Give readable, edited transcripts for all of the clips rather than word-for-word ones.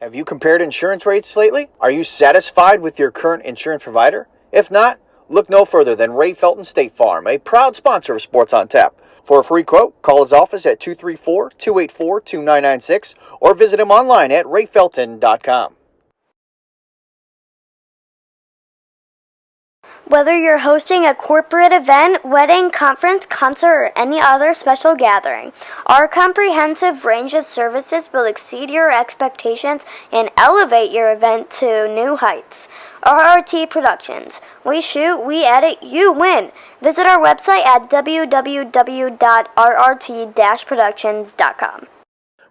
Have you compared insurance rates lately? Are you satisfied with your current insurance provider? If not, look no further than Ray Felton State Farm, a proud sponsor of Sports on Tap. For a free quote, call his office at 234-284-2996 or visit him online at rayfelton.com. Whether you're hosting a corporate event, wedding, conference, concert, or any other special gathering, our comprehensive range of services will exceed your expectations and elevate your event to new heights. RRT Productions. We shoot, we edit, you win. Visit our website at www.rrt-productions.com.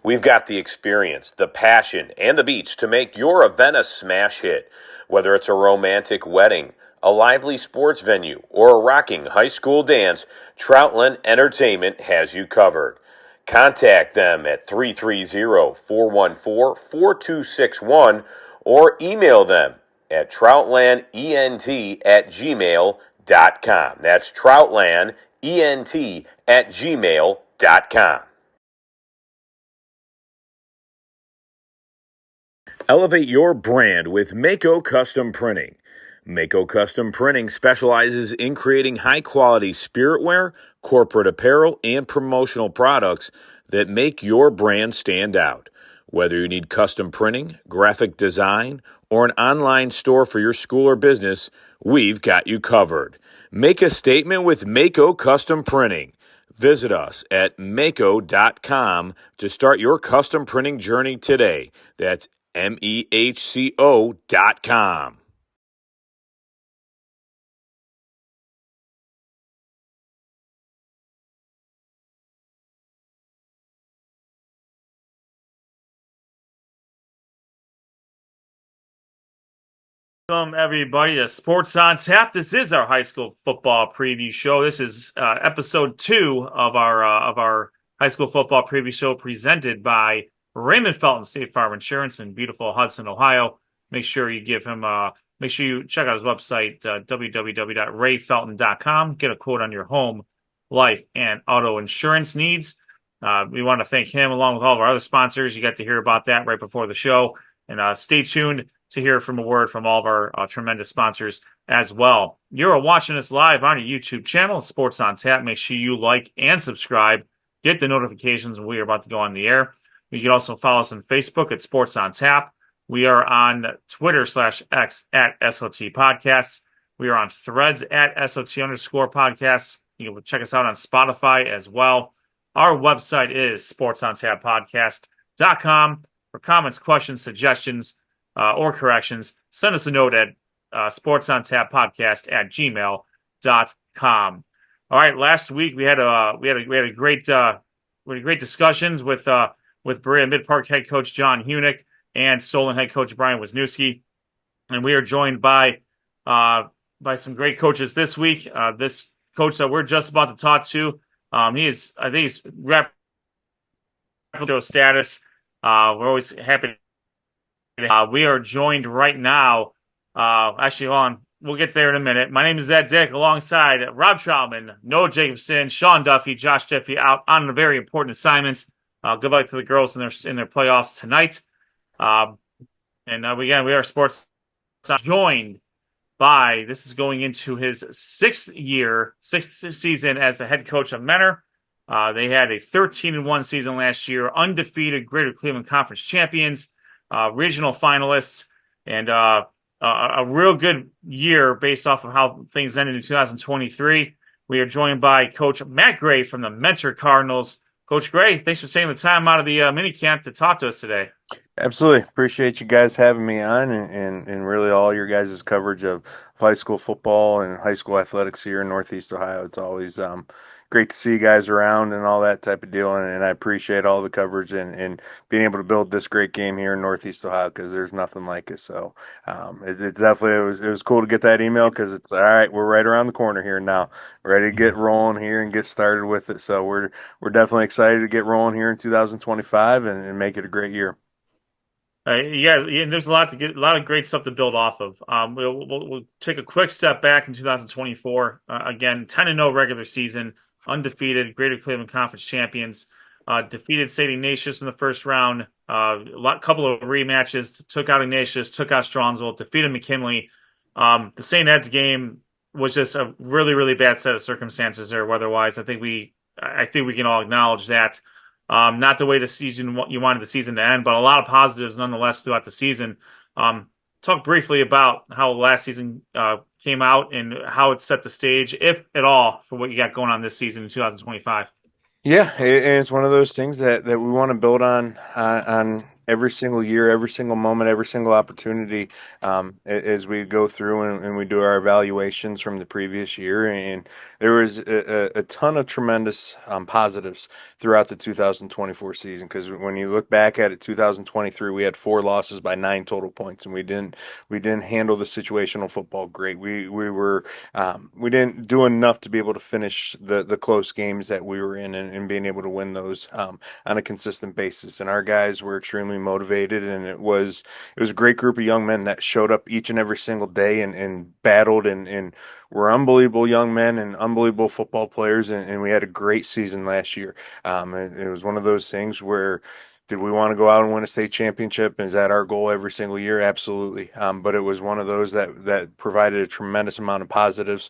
We've got the experience, the passion, and the beach to make your event a smash hit. Whether it's a romantic wedding, a lively sports venue, or a rocking high school dance, Troutland Entertainment has you covered. Contact them at 330-414-4261 or email them at troutlandent@gmail.com. That's troutlandent@gmail.com. Elevate your brand with Mako Custom Printing. Mako Custom Printing specializes in creating high-quality spiritware, corporate apparel, and promotional products that make your brand stand out. Whether you need custom printing, graphic design, or an online store for your school or business, we've got you covered. Make a statement with Mako Custom Printing. Visit us at mako.com to start your custom printing journey today. That's MEHCO.com. Welcome, everybody, to Sports on Tap. This is our high school football preview show. This is episode 2 of our high school football preview show presented by Raymond Felton State Farm Insurance in beautiful Hudson, Ohio. Make sure you check out his website, www.rayfelton.com. Get a quote on your home, life, and auto insurance needs. We want to thank him along with all of our other sponsors. You got to hear about that right before the show. And stay tuned to hear from a word from all of our tremendous sponsors as well. You're watching us live on our YouTube channel, Sports on Tap. Make sure you like and subscribe. Get the notifications when we are about to go on the air. You can also follow us on Facebook at Sports on Tap. We are on Twitter/X at SOT Podcasts. We are on Threads at SOT_podcasts. You can check us out on Spotify as well. Our website is sportsontappodcast.com. For comments, questions, suggestions, or corrections, send us a note at sportsontappodcast@gmail.com. All right, last week we had great discussions with Berea Mid-Park head coach John Hunick and Solon head coach Brian Wisniewski, and we are joined by some great coaches this week. This coach that we're just about to talk to, I think he's rep status. We're always happy. We are joined right now. Actually, hold on. We'll get there in a minute. My name is Ed Dick, alongside Rob Troutman, Noah Jacobson, Sean Duffy, Josh Jeffy, out on a very important assignment. Good luck to the girls in their playoffs tonight. And again, we are sports joined by. This is going into his sixth season as the head coach of Mentor. They had a 13-1 season last year, undefeated Greater Cleveland Conference champions, regional finalists, and a real good year based off of how things ended in 2023. We are joined by Coach Matt Gray from the Mentor Cardinals. Coach Gray, thanks for taking the time out of the minicamp to talk to us today. Absolutely. Appreciate you guys having me on and really all your guys' coverage of high school football and high school athletics here in Northeast Ohio. It's always great to see you guys around and all that type of deal. And I appreciate all the coverage and being able to build this great game here in Northeast Ohio because there's nothing like it. So it's definitely, it was cool to get that email because it's all right. We're right around the corner here now, ready to get rolling here and get started with it. So we're definitely excited to get rolling here in 2025 and make it a great year. Yeah, there's a lot of great stuff to build off of. We'll take a quick step back in 2024. Again, 10-0 regular season, undefeated, Greater Cleveland Conference champions, defeated St. Ignatius in the first round, couple of rematches, took out Ignatius, took out Strongsville, defeated McKinley. The St. Ed's game was just a really, really bad set of circumstances there weather-wise. I think we can all acknowledge that. Not the way the season you wanted the season to end, but a lot of positives nonetheless throughout the season. Talk briefly about how last season came out and how it set the stage, if at all, for what you got going on this season in 2025. Yeah, and it's one of those things that we want to build on every single year, every single moment, every single opportunity as we go through and we do our evaluations from the previous year. And there was a ton of tremendous positives throughout the 2024 season, because when you look back at it, 2023, we had 4 losses by 9 total points, and we didn't handle the situational football great. We didn't do enough to be able to finish the close games that we were in, and being able to win those on a consistent basis. And our guys were extremely motivated, and it was a great group of young men that showed up each and every single day and battled, and were unbelievable young men and unbelievable football players. And we had a great season last year. It was one of those things where, did we want to go out and win a state championship? Is that our goal every single year? Absolutely. But it was one of those that provided a tremendous amount of positives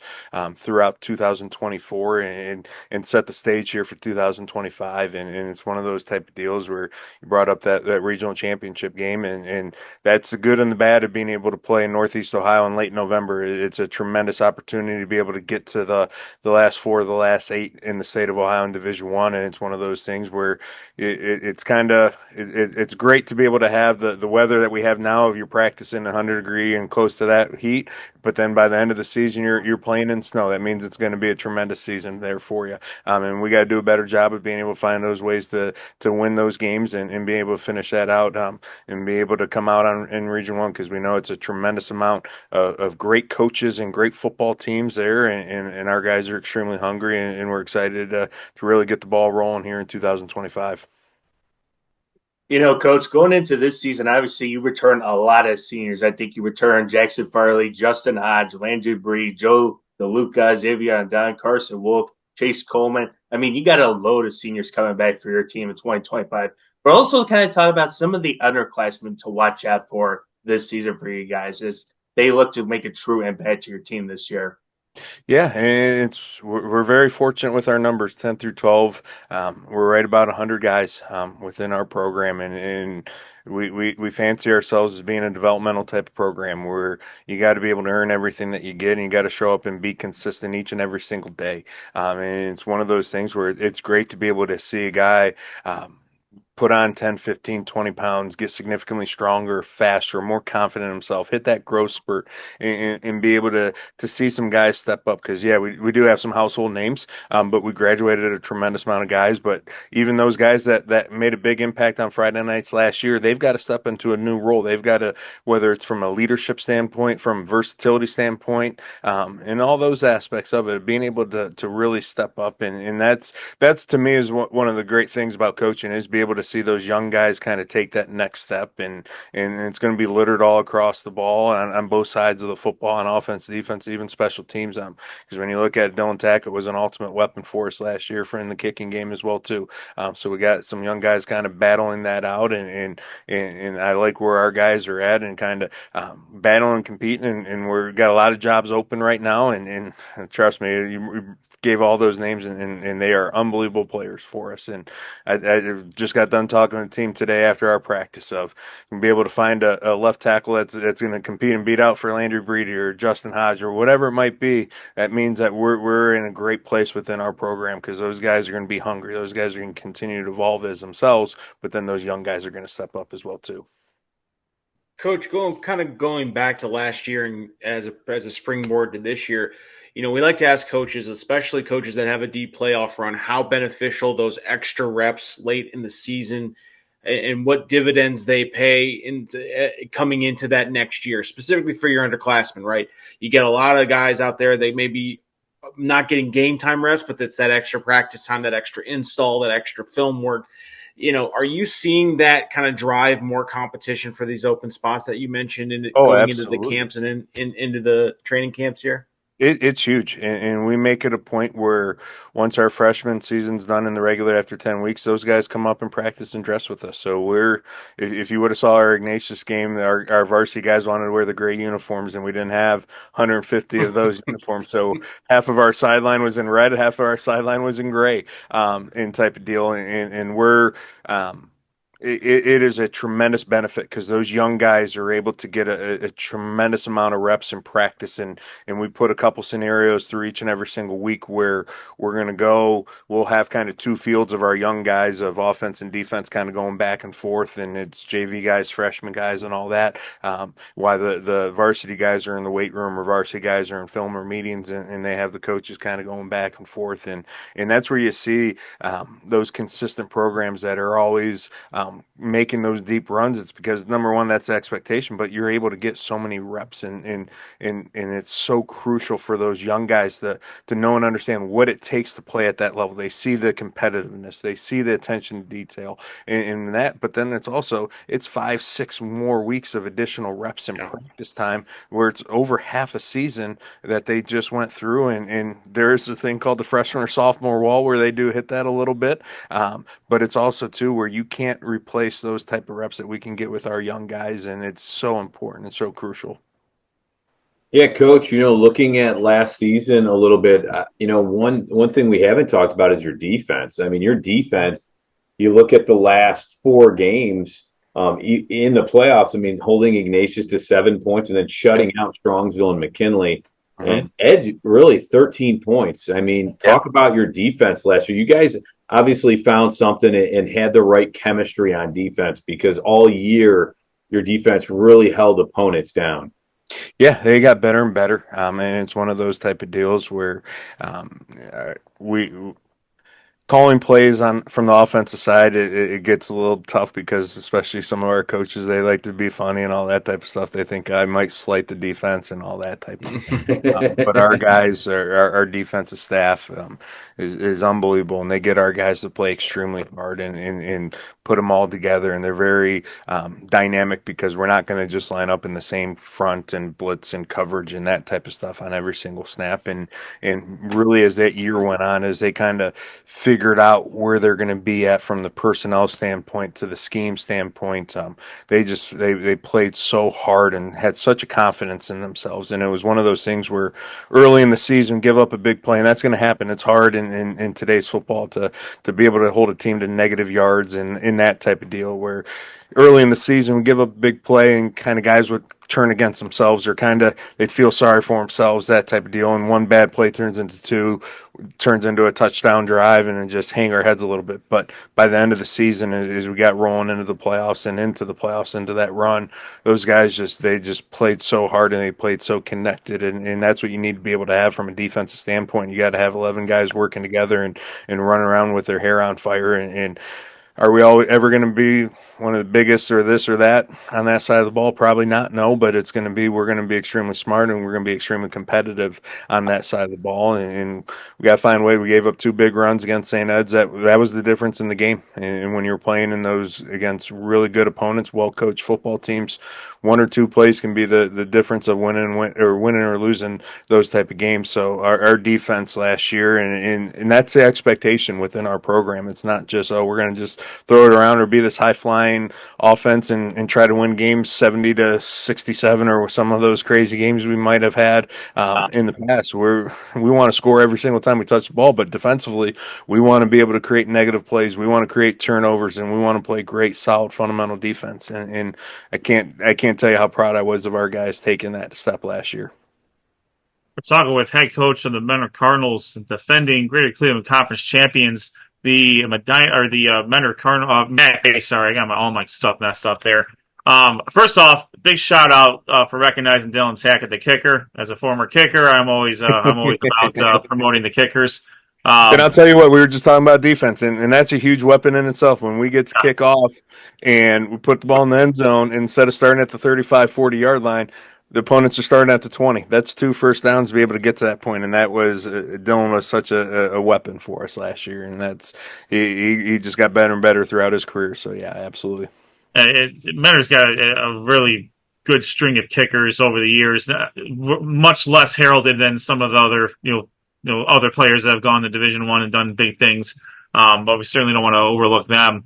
throughout 2024, and set the stage here for 2025. And it's one of those type of deals where you brought up that regional championship game, and that's the good and the bad of being able to play in Northeast Ohio in late November. It's a tremendous opportunity to be able to get to the last 4 of the last 8 in the state of Ohio in Division One. And it's one of those things where it's great to be able to have the weather that we have now, of you're practicing 100-degree and close to that heat, but then by the end of the season you're playing in snow. That means it's going to be a tremendous season there for you. And we got to do a better job of being able to find those ways to win those games, and be able to finish that out, and be able to come out in Region 1, because we know it's a tremendous amount of great coaches and great football teams there, and our guys are extremely hungry, and we're excited to really get the ball rolling here in 2025. Coach, going into this season, obviously you return a lot of seniors. I think you return Jackson Farley, Justin Hodge, Landry Bree, Joe DeLuca, Xavier Don, Carson Wolf, Chase Coleman. I mean, you got a load of seniors coming back for your team in 2025. But also kind of talk about some of the underclassmen to watch out for this season for you guys, as they look to make a true impact to your team this year. Yeah, and we're very fortunate with our numbers, 10 through 12. We're right about 100 guys within our program, and we fancy ourselves as being a developmental type of program, where you got to be able to earn everything that you get, and you got to show up and be consistent each and every single day. And it's one of those things where it's great to be able to see a guy put on 10, 15, 20 pounds, get significantly stronger, faster, more confident in himself, hit that growth spurt, and be able to see some guys step up. Because, yeah, we do have some household names, but we graduated a tremendous amount of guys. But even those guys that made a big impact on Friday nights last year, they've got to step into a new role. They've got to, whether it's from a leadership standpoint, from versatility standpoint, and all those aspects of it, being able to really step up. And that's to me is one of the great things about coaching, is be able to see those young guys kind of take that next step, and it's going to be littered all across the ball on both sides of the football, on offense, defense, even special teams. Because when you look at it, Dylan Tackett was an ultimate weapon for us last year in the kicking game as well too. So we got some young guys kind of battling that out, and I like where our guys are at, and kind of battling, competing, and we've got a lot of jobs open right now, and trust me, you gave all those names, and they are unbelievable players for us. And I just got done talking to the team today after our practice of be able to find a left tackle that's going to compete and beat out for Landry Breedy or Justin Hodge or whatever it might be. That means that we're in a great place within our program, because those guys are going to be hungry. Those guys are going to continue to evolve as themselves, but then those young guys are going to step up as well too. Coach, going back to last year and as a springboard to this year, we like to ask coaches, especially coaches that have a deep playoff run, how beneficial those extra reps late in the season and what dividends they pay coming into that next year, specifically for your underclassmen, right? You get a lot of guys out there, they may be not getting game time reps, but that's that extra practice time, that extra install, that extra film work. Are you seeing that kind of drive more competition for these open spots that you mentioned going into the camps and into the training camps here? It's huge, and we make it a point where once our freshman season's done in the regular after 10 weeks, those guys come up and practice and dress with us. So if you would have saw our Ignatius game, our varsity guys wanted to wear the gray uniforms, and we didn't have 150 of those uniforms. So half of our sideline was in red, half of our sideline was in gray, in type of deal, and we're um, it is a tremendous benefit because those young guys are able to get a tremendous amount of reps and practice, and we put a couple scenarios through each and every single week where we'll have kind of two fields of our young guys of offense and defense kind of going back and forth, and it's JV guys, freshman guys, and all that. While the varsity guys are in the weight room, or varsity guys are in film or meetings, and they have the coaches kind of going back and forth, and that's where you see those consistent programs that are always making those deep runs. It's because number one, that's the expectation, but you're able to get so many reps, and it's so crucial for those young guys to know and understand what it takes to play at that level. They see the competitiveness, they see the attention to detail, and that. But then it's 5-6 more weeks of additional reps and practice time, where it's over half a season that they just went through, and there's a thing called the freshman or sophomore wall where they do hit that a little bit, but it's also too where you can't replace those type of reps that we can get with our young guys, and it's so important and so crucial. Yeah, Coach, looking at last season a little bit, one thing we haven't talked about is your defense. I mean, your defense, you look at the last four games in the playoffs, I mean, holding Ignatius to 7 points and then shutting out Strongsville and McKinley. And Ed's really 13 points. I mean, talk about your defense last year. You guys obviously found something and had the right chemistry on defense, because all year your defense really held opponents down. Yeah, they got better and better, and it's one of those type of deals where we calling plays on from the offensive side, it gets a little tough because especially some of our coaches, they like to be funny and all that type of stuff. They think I might slight the defense and all that type of thing. But our guys, our defensive staff is unbelievable, and they get our guys to play extremely hard and put them all together, and they're very dynamic because we're not going to just line up in the same front and blitz and coverage and that type of stuff on every single snap. And really, as that year went on, as they kind of figured out where they're going to be at from the personnel standpoint to the scheme standpoint, they played so hard and had such a confidence in themselves. And it was one of those things where early in the season, give up a big play, and that's going to happen. It's hard in today's football to be able to hold a team to negative yards and in that type of deal where early in the season we give up a big play and kind of guys would turn against themselves, or they'd feel sorry for themselves, that type of deal, and one bad play turns into a touchdown drive, and then just hang our heads a little bit. But by the end of the season, as we got rolling into the playoffs and into that run, those guys they just played so hard and they played so connected, and that's what you need to be able to have from a defensive standpoint. You got to have 11 guys working together and run around with their hair on fire, and are we all ever going to be one of the biggest or this or that on that side of the ball? Probably not, no, but we're going to be extremely smart, and we're going to be extremely competitive on that side of the ball. And we got to find a way. We gave up 2 big runs against St. Ed's. That was the difference in the game. And when you're playing in those against really good opponents, well-coached football teams, 1 or 2 plays can be the difference of winning or losing those type of games. So our defense last year, and that's the expectation within our program. It's not just, we're going to just throw it around or be this high-flying offense and try to win games 70-67 or some of those crazy games we might have had in the past. We want to score every single time we touch the ball, but defensively, we want to be able to create negative plays. We want to create turnovers, and we want to play great, solid, fundamental defense. And I can't tell you how proud I was of our guys taking that step last year. We're talking with head coach of the Mentor Cardinals, defending Greater Cleveland Conference champions, the Mentor Cardinals. Sorry, I got all my stuff messed up there. First off, big shout out for recognizing Dylan Tackett, the kicker. As a former kicker, I'm always about promoting the kickers. And I'll tell you what, we were just talking about defense, and that's a huge weapon in itself. When we get to kick off and we put the ball in the end zone, instead of starting at the 35, 40-yard line, the opponents are starting at the 20. That's 2 first downs to be able to get to that point, and that was Dylan was such a weapon for us last year, and he just got better and better throughout his career. So yeah, absolutely. Mentor's got a really good string of kickers over the years, much less heralded than some of the other other players that have gone to Division I and done big things. But we certainly don't want to overlook them.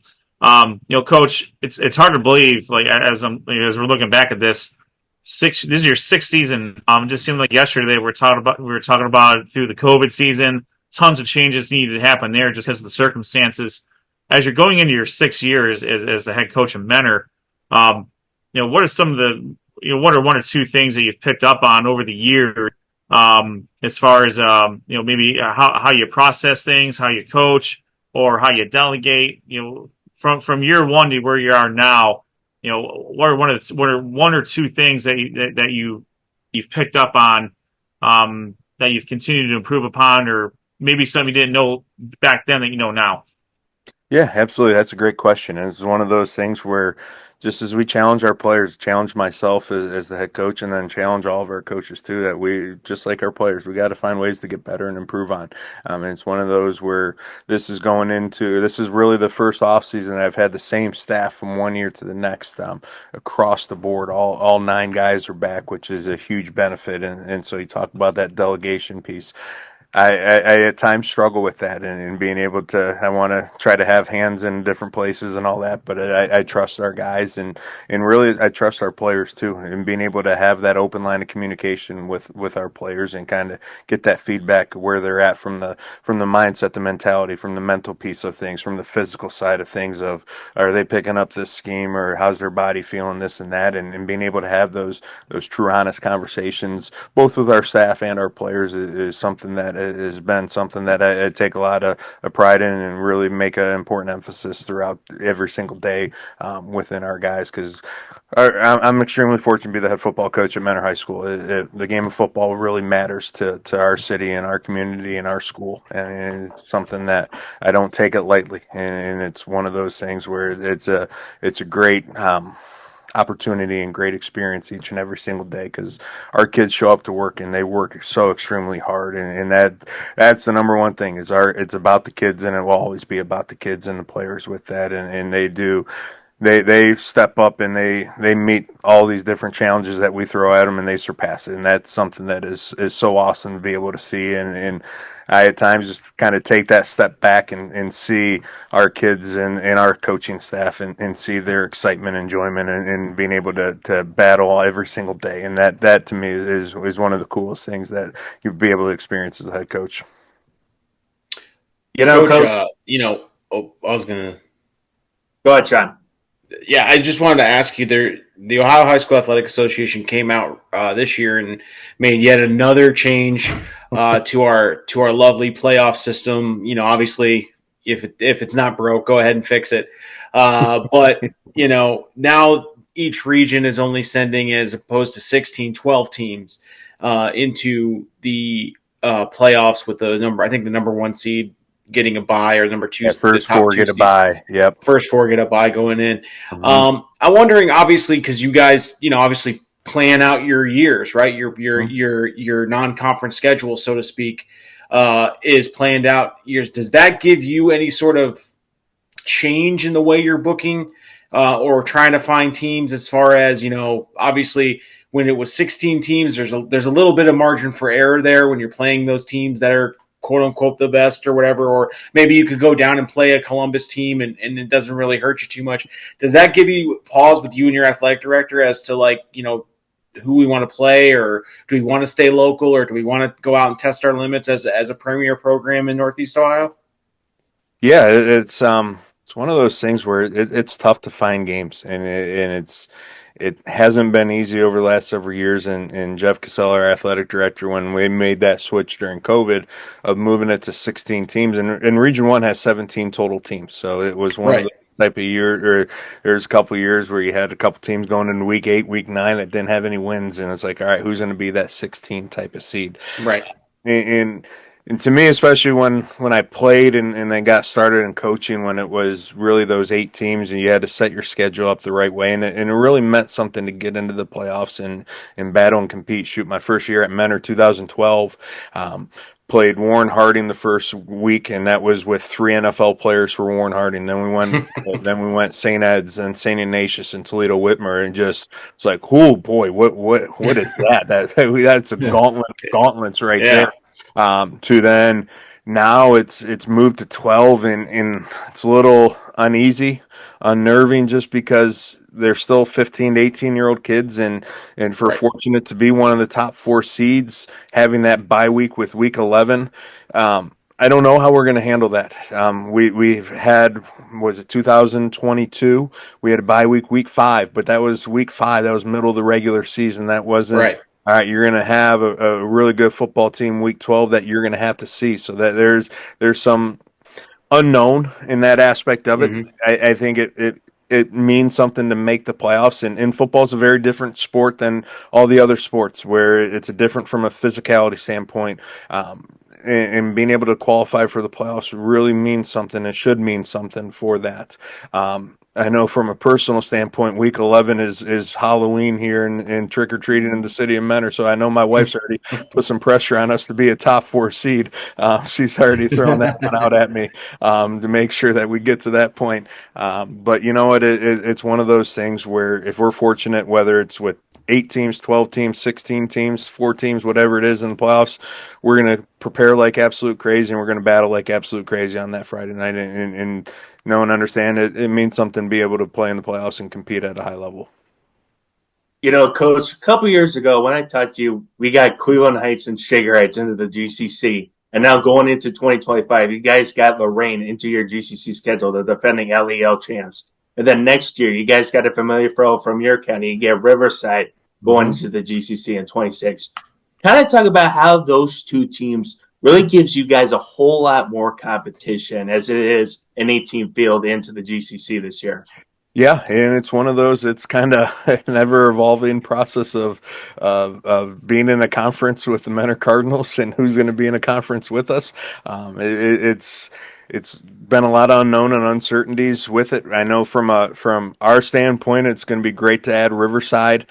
Coach, it's hard to believe, like as we're looking back at this. This is your sixth season. It just seemed like yesterday we were talking about it through the COVID season. Tons of changes needed to happen there just because of the circumstances. As you're going into your 6 years as the head coach and mentor, what are some of the what are one or two things that you've picked up on over the year, as far as maybe how you process things, how you coach, or how you delegate, from year one to where you are now. What are one or two things that you've picked up on, that you've continued to improve upon, or maybe something you didn't know back then that you know now? Yeah, absolutely. That's a great question. And it's one of those things where just as we challenge our players, challenge myself as the head coach, and then challenge all of our coaches too, that we, just like our players, we got to find ways to get better and improve on. And it's one of those where this is really the first off season I've had the same staff from one year to the next, across the board. All 9 guys are back, which is a huge benefit. And so you talk about that delegation piece. I at times struggle with that and being able to, I want to try to have hands in different places and all that, but I trust our guys and really I trust our players too, and being able to have that open line of communication with our players and kind of get that feedback where they're at from the mindset, the mentality, from the mental piece of things, from the physical side of things of, are they picking up this scheme, or how's their body feeling, this and that, and being able to have those true honest conversations both with our staff and our players is something that has been something that I take a lot of pride in and really make an important emphasis throughout every single day within our guys, because I'm extremely fortunate to be the head football coach at Mentor High School. The game of football really matters to our city and our community and our school, and it's something that I don't take it lightly, and it's one of those things where it's a great opportunity and great experience each and every single day, because our kids show up to work and they work so extremely hard, and that's the number one thing is it's about the kids, and it will always be about the kids and the players with that, and they step up and they meet all these different challenges that we throw at them, and they surpass it, and that's something that is so awesome to be able to see, and I at times just kind of take that step back and see our kids and our coaching staff and see their excitement, enjoyment, and being able to battle every single day, and that to me is one of the coolest things that you'd be able to experience as a head coach. Coach, I was gonna go ahead, John. Yeah, I just wanted to ask you there. The Ohio High School Athletic Association came out this year and made yet another change to our lovely playoff system. Obviously, if it's not broke, go ahead and fix it. But now each region is only sending, as opposed to 16, 12 teams into the playoffs with the number 1 seed getting a bye, or number 2, first 4 get a bye. Yep, first 4 get a bye going in. Mm-hmm. I'm wondering, obviously, because you guys, obviously plan out your years, right? Your non-conference schedule, so to speak, is planned out years. Does that give you any sort of change in the way you're booking or trying to find teams? As far as obviously, when it was 16 teams, there's a little bit of margin for error there when you're playing those teams that are quote unquote the best or whatever, or maybe you could go down and play a Columbus team and it doesn't really hurt you too much. Does that give you pause with you and your athletic director as to who we want to play, or do we want to stay local, or do we want to go out and test our limits as a premier program in Northeast Ohio? Yeah, it's one of those things where it's tough to find games, and it hasn't been easy over the last several years, and Jeff Cassell, our athletic director, when we made that switch during COVID of moving it to 16 teams, and Region 1 has 17 total teams, so it was one of those type of year, or there's a couple of years where you had a couple teams going into week 8, week 9 that didn't have any wins, and it's like, all right, who's going to be that 16 type of seed? Right. And And to me, especially when I played and then got started in coaching, when it was really those 8 teams and you had to set your schedule up the right way, and it really meant something to get into the playoffs and battle and compete. Shoot, my first year at Mentor, 2012, played Warren Harding the first week, and that was with 3 NFL players for Warren Harding. Then we went St. Ed's and St. Ignatius and Toledo Whitmer, and just it's like, oh boy, what is that? That's a gauntlets right there. Yeah. To then now it's moved to 12, and it's a little uneasy, unnerving, just because they're still 15 to 18-year-old kids, and for Right. fortunate to be one of the top 4 seeds, having that bye week with week 11. I don't know how we're going to handle that. We've had, was it 2022? We had a bye week 5, but that was week 5. That was middle of the regular season. That wasn't Right. all right. You're going to have a really good football team week 12 that you're going to have to see. So that there's some unknown in that aspect of it. Hmm. I think it means something to make the playoffs, and football is a very different sport than all the other sports, where it's a different from a physicality standpoint. And being able to qualify for the playoffs really means something. It should mean something for that. I know from a personal standpoint, week 11 is Halloween here and trick or treating in the city of Mentor. So I know my wife's already put some pressure on us to be a top 4 seed. She's already thrown that one out at me to make sure that we get to that point. But you know what? It's one of those things where if we're fortunate, whether it's with 8 teams, 12 teams, 16 teams, 4 teams, whatever it is in the playoffs, we're going to prepare like absolute crazy, and we're going to battle like absolute crazy on that Friday night. And know and understand it means something to be able to play in the playoffs and compete at a high level. Coach, a couple years ago when I talked to you, we got Cleveland Heights and Shaker Heights into the GCC. And now going into 2025, you guys got Lorain into your GCC schedule, the defending LEL champs. And then next year, you guys got a familiar foe from your county. You get Riverside going into the GCC in 26. Kind of talk about how those 2 teams really gives you guys a whole lot more competition as it is an 18 field into the GCC this year. Yeah, and it's one of those. It's kind of an ever evolving process of being in a conference with the Mentor Cardinals and who's going to be in a conference with us. It's been a lot of unknown and uncertainties with it. I know from our standpoint, it's going to be great to add Riverside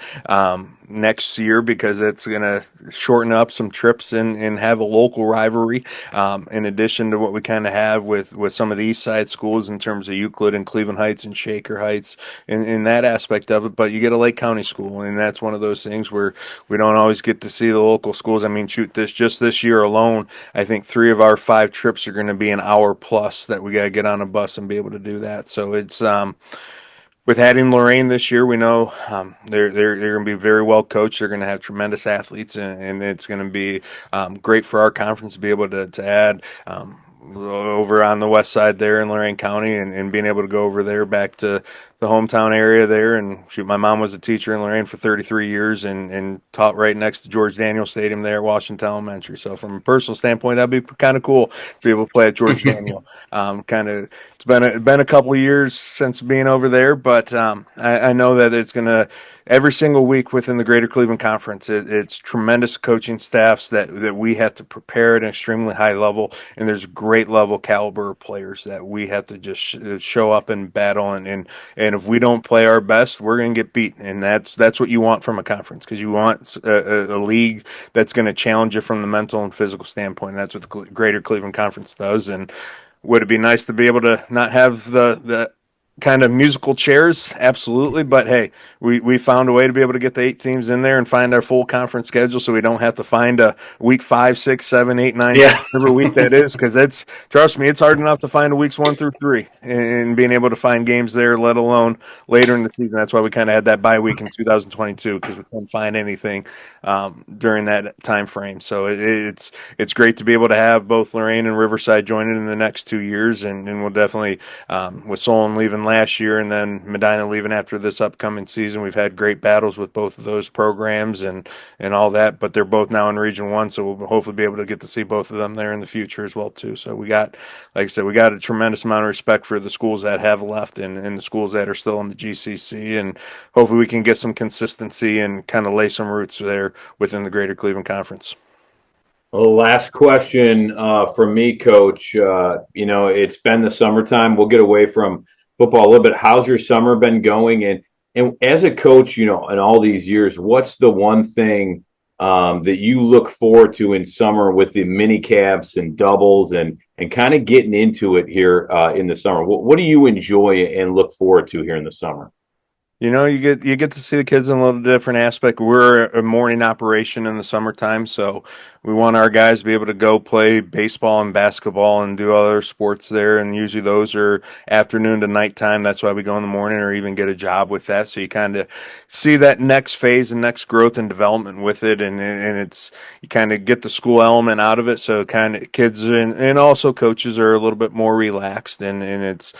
next year, because it's going to shorten up some trips and have a local rivalry, in addition to what we kind of have with some of the East Side schools in terms of Euclid and Cleveland Heights and Shaker Heights in that aspect of it. But you get a Lake County school, and that's one of those things where we don't always get to see the local schools. I mean, shoot, this year alone, I think 3 of our 5 trips are going to be an hour plus that we got to get on a bus and be able to do that. So it's with adding Lorain this year, we know they're going to be very well coached. They're going to have tremendous athletes, and it's going to be great for our conference to be able to add over on the west side there in Lorain County, and being able to go over there back to the hometown area there. And shoot, my mom was a teacher in Lorain for 33 years and taught right next to George Daniel Stadium there at Washington Elementary. So from a personal standpoint, that'd be kind of cool to be able to play at George Daniel. It's been a couple of years since being over there, but I know that it's going to every single week within the Greater Cleveland Conference. It's tremendous coaching staffs that we have to prepare at an extremely high level, and there's great level caliber of players that we have to just show up and battle, and if we don't play our best, we're going to get beat, and that's what you want from a conference, because you want a league that's going to challenge you from the mental and physical standpoint. And that's what the Greater Cleveland Conference does. And would it be nice to be able to not have the kind of musical chairs? Absolutely. But hey, we found a way to be able to get the 8 teams in there and find our full conference schedule, so we don't have to find a week 5, 6, 7, 8, 9, Yeah. whatever week that is, because trust me, it's hard enough to find weeks 1 through 3 and being able to find games there, let alone later in the season. That's why we kind of had that bye week in 2022, because we couldn't find anything during that time frame. So it's great to be able to have both Lorain and Riverside joining in the next 2 years, and we'll definitely, with Solon leaving last year and then Medina leaving after this upcoming season, we've had great battles with both of those programs and all that, but they're both now in Region 1, so we'll hopefully be able to get to see both of them there in the future as well too. So we got, like I said, we got a tremendous amount of respect for the schools that have left and the schools that are still in the GCC, and hopefully we can get some consistency and kind of lay some roots there within the Greater Cleveland Conference. Well, last question from me, Coach. It's been the summertime. We'll get away from football a little bit. How's your summer been going? And as a coach, in all these years, what's the one thing that you look forward to in summer with the mini camps and doubles and kind of getting into it here in the summer? What do you enjoy and look forward to here in the summer? You get to see the kids in a little different aspect. We're a morning operation in the summertime, so we want our guys to be able to go play baseball and basketball and do other sports there. And usually those are afternoon to nighttime. That's why we go in the morning or even get a job with that. So you kind of see that next phase and next growth and development with it, and it's you kind of get the school element out of it. So kind of kids and also coaches are a little bit more relaxed, and it's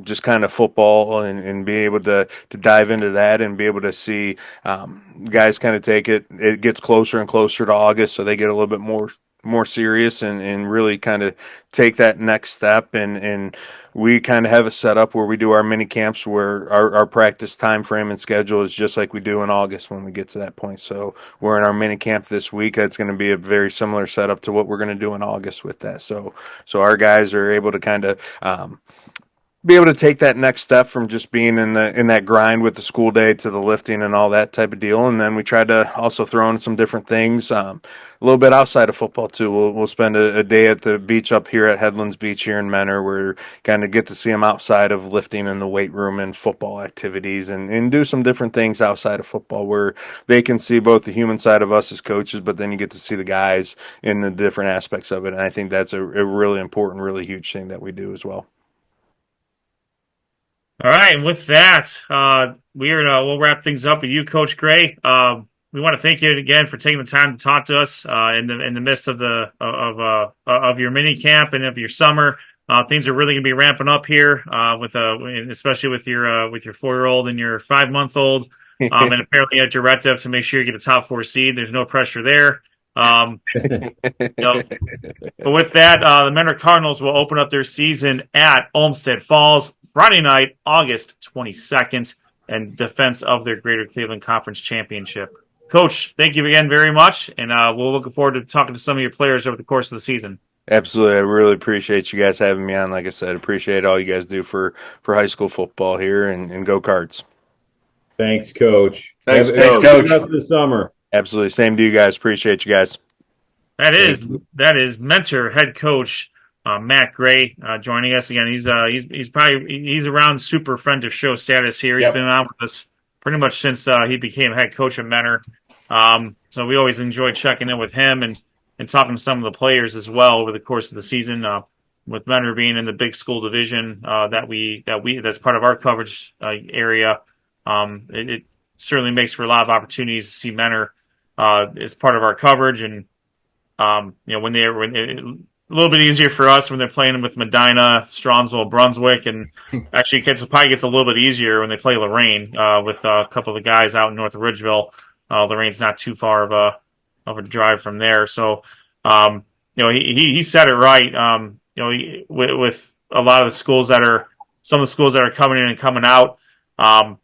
just kind of football and be able to dive into that and be able to see guys kind of take it. It gets closer and closer to August, so they get a little bit more serious and really kind of take that next step. And we kind of have a setup where we do our mini camps where our practice time frame and schedule is just like we do in August when we get to that point. So we're in our mini camp this week. That's going to be a very similar setup to what we're going to do in August with that. So our guys are able to kind of be able to take that next step from just being in that grind with the school day to the lifting and all that type of deal. And then we try to also throw in some different things, a little bit outside of football too. We'll spend a day at the beach up here at Headlands Beach here in Mentor, where kind of get to see them outside of lifting in the weight room and football activities, and do some different things outside of football where they can see both the human side of us as coaches, but then you get to see the guys in the different aspects of it. And I think that's a really important, really huge thing that we do as well. All right, and with that, we'll wrap things up with you, Coach Gray. We want to thank you again for taking the time to talk to us in the midst of of your mini camp and of your summer. Things are really going to be ramping up here especially with your 4-year-old and your 5-month-old, and apparently a directive to make sure you get a top 4 seed. There's no pressure there. But with that, the Mentor Cardinals will open up their season at Olmsted Falls Friday night, August 22nd, in defense of their Greater Cleveland Conference Championship. Coach, thank you again very much, and we'll look forward to talking to some of your players over the course of the season. Absolutely. I really appreciate you guys having me on. Like I said, appreciate all you guys do for high school football here, and go Cards. Thanks, Coach. Thanks, Have a Coach. good rest of the summer. Absolutely. Same to you guys. Appreciate you guys. That is Mentor head coach Matt Gray joining us again. He's around super friend of show status here. He's been on with us pretty much since he became head coach of Mentor. So we always enjoy checking in with him and talking to some of the players as well over the course of the season. With Mentor being in the big school division that's part of our coverage area, it certainly makes for a lot of opportunities to see Mentor as part of our coverage. And when a little bit easier for us when they're playing with Medina, Strongsville, Brunswick, and actually probably gets a little bit easier when they play Lorain with a couple of the guys out in north of Ridgeville. Lorain's not too far of a drive from there, so he said it right. With a lot of the schools some of the schools that are coming in and coming out, and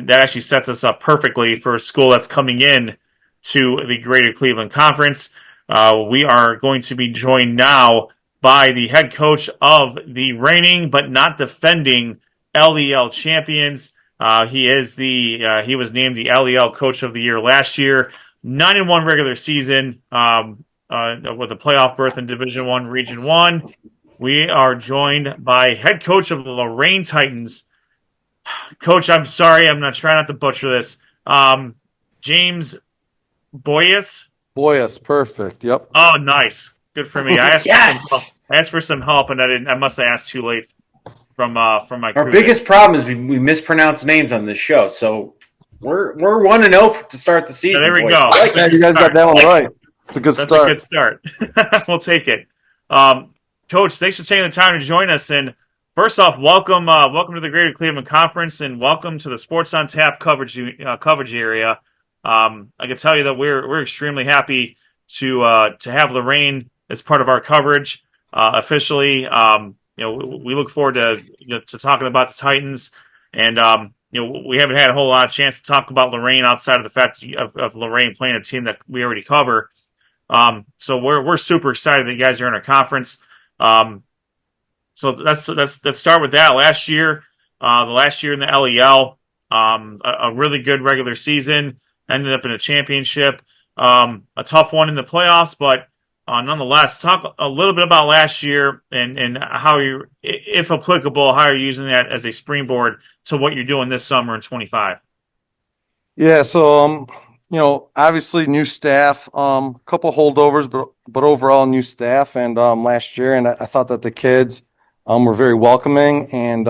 that actually sets us up perfectly for a school that's coming in to the Greater Cleveland Conference. We are going to be joined now by the head coach of the reigning but not defending LEL champions. He was named the LEL Coach of the Year last year. 9-1 regular season with a playoff berth in Division I, Region 1. We are joined by head coach of the Lorain Titans. Coach, I'm sorry, I'm not trying not to butcher this. James Boyeas. Boyeas, perfect. Yep. Oh, nice. Good for me. I asked for some help, and I must have asked too late from my crew. Our biggest problem is we mispronounce names on this show, so we're 1-0 to start the season. There we boys. go. Yeah, you guys got that one right. It's a good That's start. a good start. We'll take it. Coach, thanks for taking the time to join us. And first off, welcome to the Greater Cleveland Conference, and welcome to the Sports on Tap coverage area. I can tell you that we're extremely happy to have Lorain as part of our coverage officially. We look forward to talking about the Titans, and we haven't had a whole lot of chance to talk about Lorain outside of the fact of Lorain playing a team that we already cover. So we're super excited that you guys are in our conference. So let's start with that. The last year in the LEL, a really good regular season, ended up in a championship. A tough one in the playoffs, but nonetheless, talk a little bit about last year and how you, if applicable, how you're using that as a springboard to what you're doing this summer in 25. Yeah, so obviously new staff, couple holdovers, but overall new staff, and last year, and I thought that the kids were very welcoming, and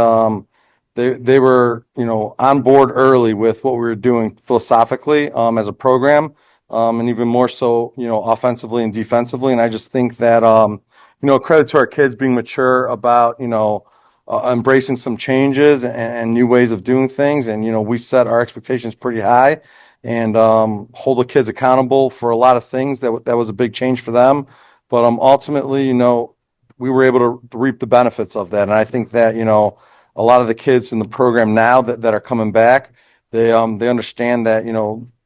they were on board early with what we were doing philosophically as a program, and even more so offensively and defensively, and I just think that credit to our kids being mature about embracing some changes and new ways of doing things. And, we set our expectations pretty high and hold the kids accountable for a lot of things. That was a big change for them. But ultimately, we were able to reap the benefits of that. And I think that, a lot of the kids in the program now that are coming back, they understand that,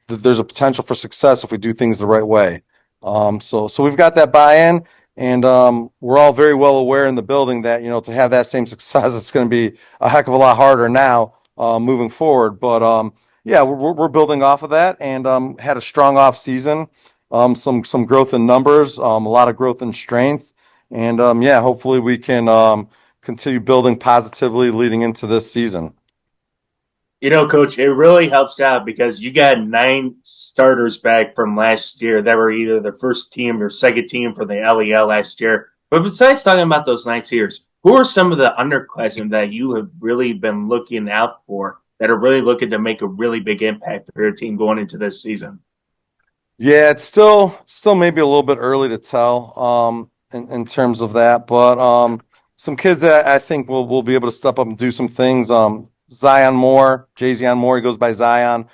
that there's a potential for success if we do things the right way. So we've got that buy-in. And we're all very well aware in the building that, to have that same success, it's going to be a heck of a lot harder now moving forward. But yeah, we're building off of that and had a strong off season, some growth in numbers, a lot of growth in strength. And yeah, hopefully we can continue building positively leading into this season. Coach, it really helps out because you got 9 starters back from last year that were either the first team or second team for the LEL last year. But besides talking about those 9 seniors, who are some of the underclassmen that you have really been looking out for that are really looking to make a really big impact for your team going into this season? Yeah, it's still maybe a little bit early to tell in terms of that, but some kids that I think will be able to step up and do some things. Zion Moore, Jay-Zion Moore, he goes by Zion.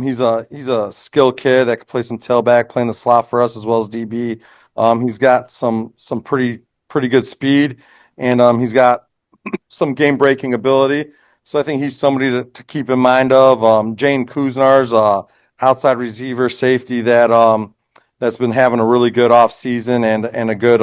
He's a skilled kid that can play some tailback, playing the slot for us as well as DB. He's got some pretty good speed, and he's got some game breaking ability. So I think he's somebody to keep in mind of. Jane Kuznar's outside receiver safety that's been having a really good off season and a good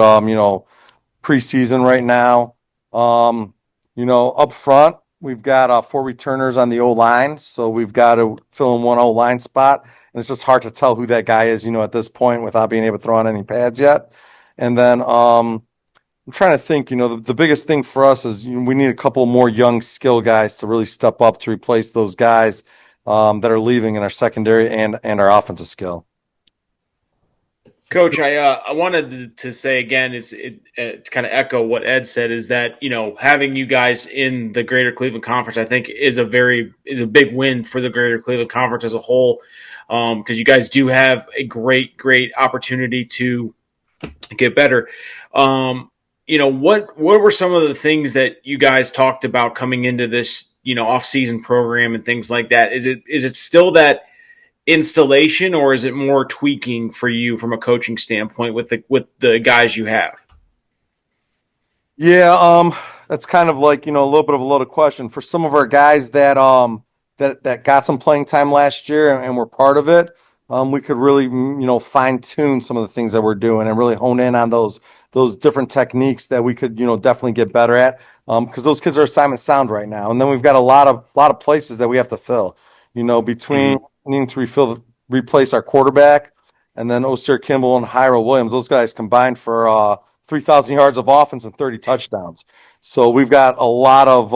preseason right now. Up front, we've got 4 returners on the O-line, so we've got to fill in one O-line spot, and it's just hard to tell who that guy is, at this point without being able to throw on any pads yet. And then I'm trying to think, the biggest thing for us is we need a couple more young skill guys to really step up to replace those guys that are leaving in our secondary and our offensive skill. Coach, I wanted to say again, to kind of echo what Ed said, is that having you guys in the Greater Cleveland Conference, I think is a big win for the Greater Cleveland Conference as a whole, because you guys do have a great opportunity to get better. What were some of the things that you guys talked about coming into this off-season program and things like that? Is it still that installation, or is it more tweaking for you from a coaching standpoint with the guys you have? Yeah, that's kind of like a little bit of a loaded question for some of our guys that that got some playing time last year and were part of it. We could really fine tune some of the things that we're doing and really hone in on those different techniques that we could definitely get better at, because those kids are assignment sound right now. And then we've got a lot of places that we have to fill, between needing to replace our quarterback, and then Osir Kimball and Hyro Williams. Those guys combined for 3,000 yards of offense and 30 touchdowns. So we've got a lot of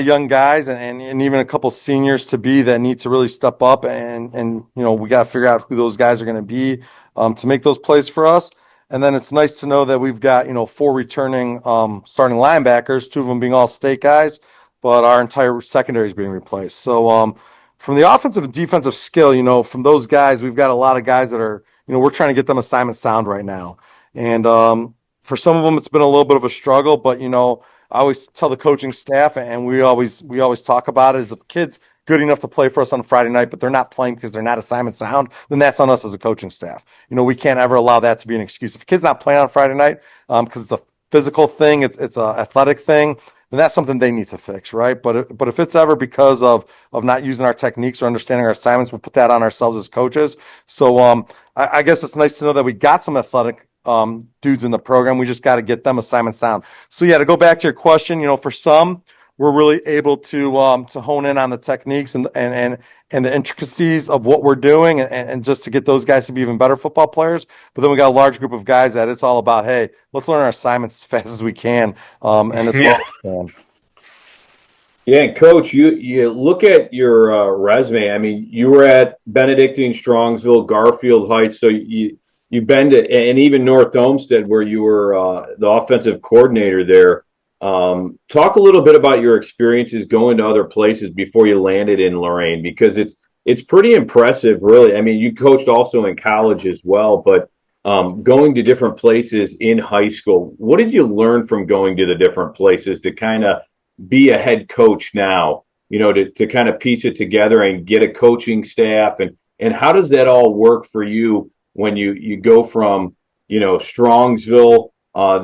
young guys and even a couple seniors to be that need to really step up, and we got to figure out who those guys are going to be to make those plays for us. And then it's nice to know that we've got 4 returning starting linebackers, 2 of them being all state guys, but our entire secondary is being replaced. So from the offensive and defensive skill, from those guys, we've got a lot of guys that are, we're trying to get them assignment sound right now. And for some of them, it's been a little bit of a struggle, but, I always tell the coaching staff, and we always talk about it, is if the kid's good enough to play for us on Friday night, but they're not playing because they're not assignment sound, then that's on us as a coaching staff. We can't ever allow that to be an excuse. If a kid's not playing on Friday night because it's a physical thing, it's an athletic thing, then that's something they need to fix, right? But if it's ever because of not using our techniques or understanding our assignments, we'll put that on ourselves as coaches. So I guess it's nice to know that we got some athletic dudes in the program. We just got to get them assignment sound. So yeah, to go back to your question, for some, we're really able to hone in on the techniques and the intricacies of what we're doing, and just to get those guys to be even better football players. But then we got a large group of guys that it's all about, hey, let's learn our assignments as fast as we can, and as well as we can. Yeah, and Coach, you look at your resume. I mean, you were at Benedictine, Strongsville, Garfield Heights, so you've been to, and even North Olmsted, where you were the offensive coordinator there. Talk a little bit about your experiences going to other places before you landed in Lorain, because it's pretty impressive, really. I mean, you coached also in college as well, but going to different places in high school. What did you learn from going to the different places to kind of be a head coach now, to kind of piece it together and get a coaching staff, and how does that all work for you when you go from, Strongsville,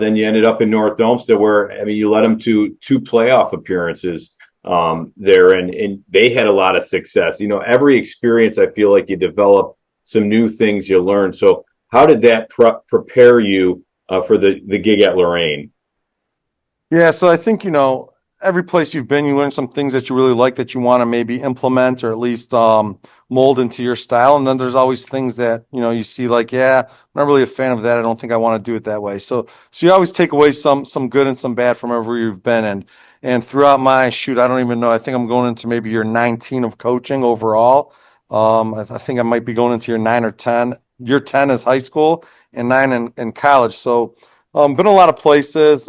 then you ended up in North Olmsted, where, I mean, you led them to 2 playoff appearances there, and they had a lot of success. Every experience, I feel like you develop some new things you learn. So how did that prepare you for the gig at Lorain? Yeah, so I think, every place you've been, you learn some things that you really like that you want to maybe implement, or at least mold into your style. And then there's always things that, you see like, yeah, I'm not really a fan of that. I don't think I want to do it that way. So you always take away some good and some bad from wherever you've been. And throughout my I don't even know. I think I'm going into maybe year 19 of coaching overall. I think I might be going into year 9 or 10. Year 10 is high school and 9 in college. So been a lot of places.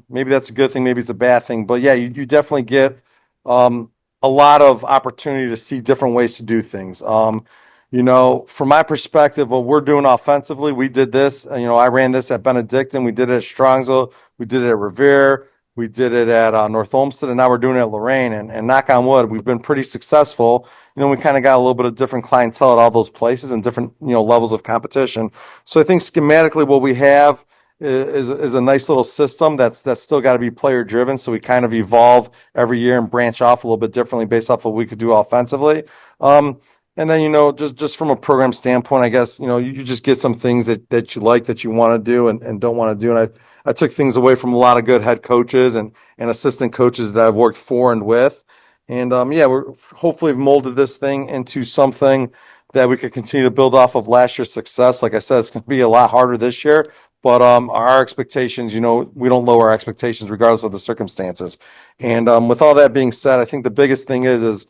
Maybe that's a good thing, maybe it's a bad thing. But yeah, you definitely get a lot of opportunity to see different ways to do things. From my perspective, what we're doing offensively, we did this. I ran this at Benedictine, we did it at Strongsville, we did it at Revere, we did it at North Olmsted, and now we're doing it at Lorain. And knock on wood, we've been pretty successful. We kind of got a little bit of different clientele at all those places and different levels of competition. So I think schematically, what we have is a nice little system that's still got to be player driven. So we kind of evolve every year and branch off a little bit differently based off what we could do offensively. And then, just from a program standpoint, I guess, you just get some things that you like, that you want to do and don't want to do. And I took things away from a lot of good head coaches and assistant coaches that I've worked for and with. And yeah, we're hopefully have molded this thing into something that we could continue to build off of last year's success. Like I said, it's going to be a lot harder this year, but our expectations, we don't lower our expectations regardless of the circumstances. And with all that being said, I think the biggest thing is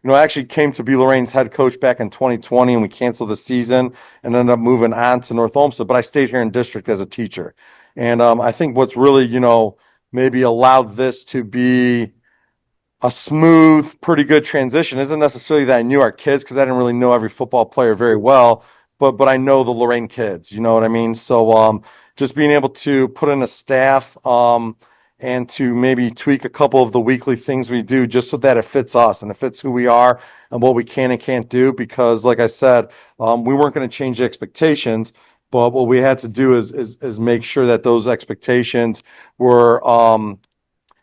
I actually came to be Lorain's head coach back in 2020, and we canceled the season and ended up moving on to North Olmsted. But I stayed here in district as a teacher. And I think what's really, maybe allowed this to be a smooth, pretty good transition isn't necessarily that I knew our kids, because I didn't really know every football player very well, but I know the Lorain kids, you know what I mean? So just being able to put in a staff and to maybe tweak a couple of the weekly things we do just so that it fits us and it fits who we are and what we can and can't do. Because like I said, we weren't going to change the expectations, but what we had to do is make sure that those expectations were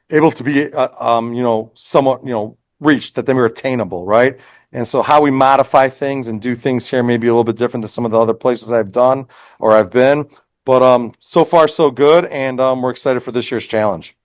able to be, somewhat, reached, that they were attainable, right? And so how we modify things and do things here may be a little bit different than some of the other places I've done or I've been. But so far, so good, and we're excited for this year's challenge.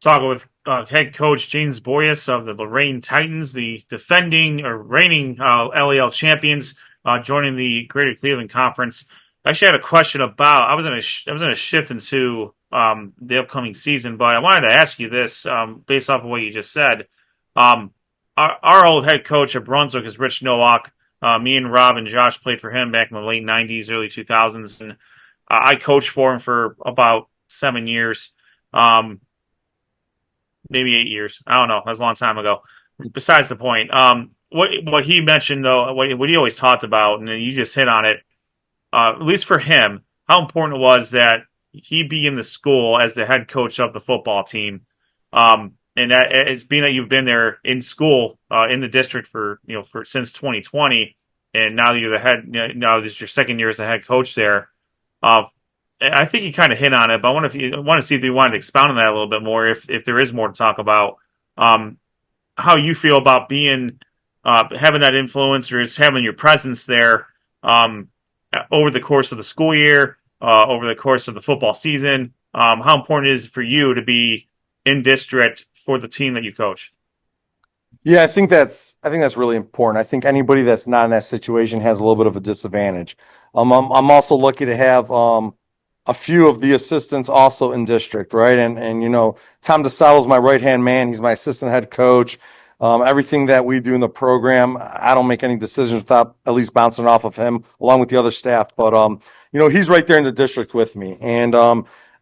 Talking with head coach James Boyeas of the Lorain Titans, the defending or reigning LEL champions, joining the Greater Cleveland Conference. I actually had a question about. I was going to shift into the upcoming season, but I wanted to ask you this based off of what you just said. Our old head coach at Brunswick is Rich Nowak. Me and Rob and Josh played for him back in the late 90s, early 2000s, and I coached for him for about 7 years, maybe 8 years. I don't know. That was a long time ago. Besides the point, what he mentioned, though, what he always talked about, and you just hit on it, at least for him, how important it was that he be in the school as the head coach of the football team. And that is being that you've been there in school, in the district for since 2020, and now you're the head. Now this is your second year as a head coach there. I think you kind of hit on it, but I want to see if you wanted to expound on that a little bit more, if there is more to talk about. How you feel about being having that influence or just having your presence there over the course of the school year, over the course of the football season? How important is it for you to be in district for the team that you coach? Yeah, I think that's really important. I think anybody that's not in that situation has a little bit of a disadvantage. I'm also lucky to have a few of the assistants also in district, right? And Tom DeSalvo is my right hand man. He's my assistant head coach. Everything that we do in the program, I don't make any decisions without at least bouncing off of him, along with the other staff. But he's right there in the district with me, and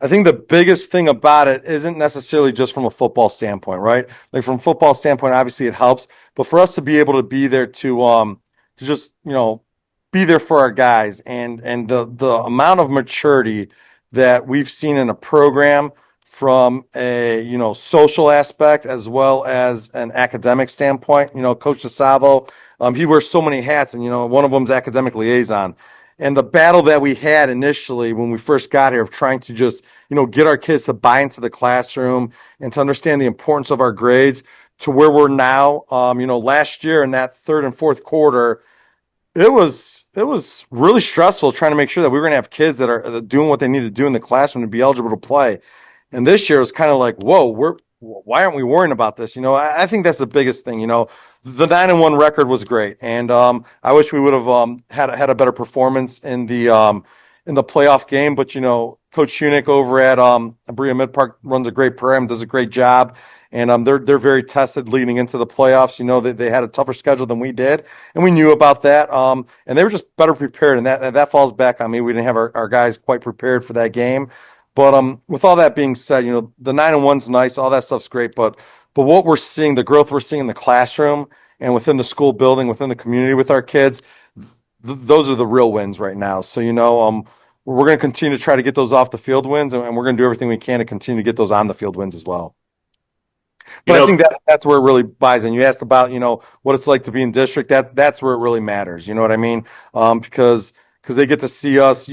I think the biggest thing about it isn't necessarily just from a football standpoint, right? Like from a football standpoint, obviously it helps, but for us to be able to be there to just be there for our guys and the amount of maturity that we've seen in a program from a social aspect as well as an academic standpoint. Coach DeSalvo, he wears so many hats, and one of them's academic liaison. And the battle that we had initially when we first got here of trying to just, get our kids to buy into the classroom and to understand the importance of our grades to where we're now. Last year in that third and fourth quarter, it was really stressful trying to make sure that we were going to have kids that are doing what they need to do in the classroom to be eligible to play. And this year was kind of like, whoa, why aren't we worrying about this? I think that's the biggest thing. The 9-1 record was great, and I wish we would have had a better performance in the playoff game. But Coach Hunick over at Berea Mid Park runs a great program, does a great job, and they're very tested leading into the playoffs. They had a tougher schedule than we did, and we knew about that. And they were just better prepared, and that falls back on me. We didn't have our guys quite prepared for that game. But with all that being said, the 9-1's nice, all that stuff's great, but what we're seeing, the growth we're seeing in the classroom and within the school building, within the community with our kids, those are the real wins right now. So we're going to continue to try to get those off the field wins, and we're going to do everything we can to continue to get those on the field wins as well. But I think that's where it really buys in. You asked about what it's like to be in district. That's where it really matters. You know what I mean? Because they get to see us,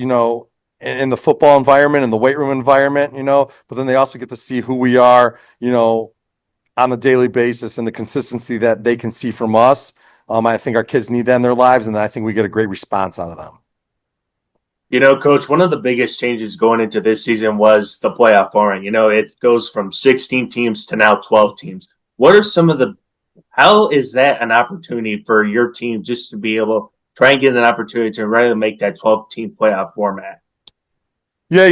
in the football environment, in the weight room environment, but then they also get to see who we are, on a daily basis and the consistency that they can see from us. I think our kids need that in their lives, and I think we get a great response out of them. Coach, one of the biggest changes going into this season was the playoff format. It goes from 16 teams to now 12 teams. What are how is that an opportunity for your team just to be able to try and get an opportunity to really make that 12-team playoff format? Yeah,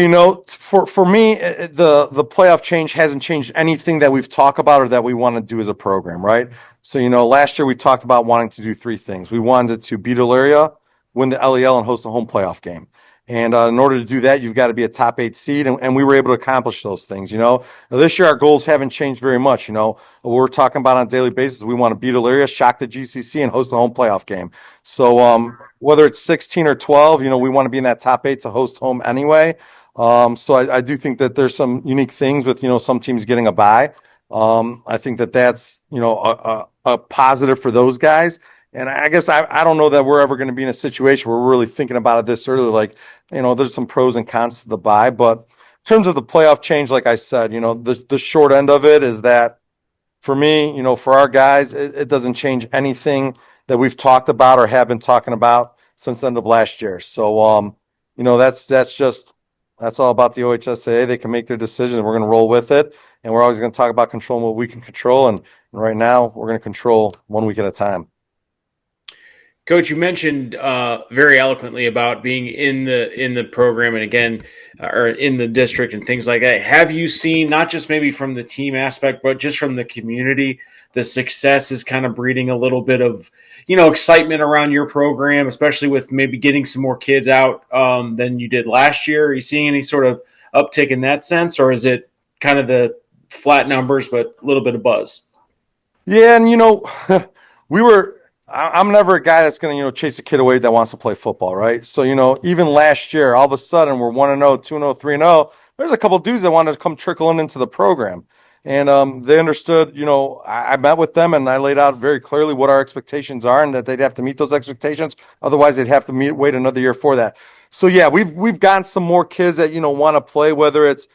for me, the playoff change hasn't changed anything that we've talked about or that we want to do as a program, right? So, last year we talked about wanting to do three things. We wanted to beat Elyria, win the LEL, and host a home playoff game. And in order to do that, you've got to be a top 8 seed, and we were able to accomplish those things. Now, this year our goals haven't changed very much. What we're talking about on a daily basis, we want to beat Elyria, shock the GCC, and host a home playoff game. So whether it's 16 or 12, we want to be in that top 8 to host home anyway. So I do think that there's some unique things with, some teams getting a bye. I think that's, a positive for those guys. And I guess I don't know that we're ever going to be in a situation where we're really thinking about it this early. Like, there's some pros and cons to the bye. But in terms of the playoff change, like I said, the short end of it is that for me, for our guys, it doesn't change anything that we've talked about or have been talking about since the end of last year. So, that's all about the OHSAA. They can make their decisions. We're going to roll with it. And we're always going to talk about controlling what we can control. And right now, we're going to control 1 week at a time. Coach, you mentioned very eloquently about being in the program and again, or in the district and things like that. Have you seen, not just maybe from the team aspect, but just from the community, the success is kind of breeding a little bit of, excitement around your program, especially with maybe getting some more kids out than you did last year? Are you seeing any sort of uptick in that sense, or is it kind of the flat numbers but a little bit of buzz? Yeah, and I'm never a guy that's going to, chase a kid away that wants to play football, right? So, even last year, all of a sudden we're 1-0, 2-0, 3-0. There's a couple of dudes that wanted to come trickling into the program. And they understood, I met with them and I laid out very clearly what our expectations are and that they'd have to meet those expectations. Otherwise, they'd have to wait another year for that. So, yeah, we've gotten some more kids that, want to play, whether it's,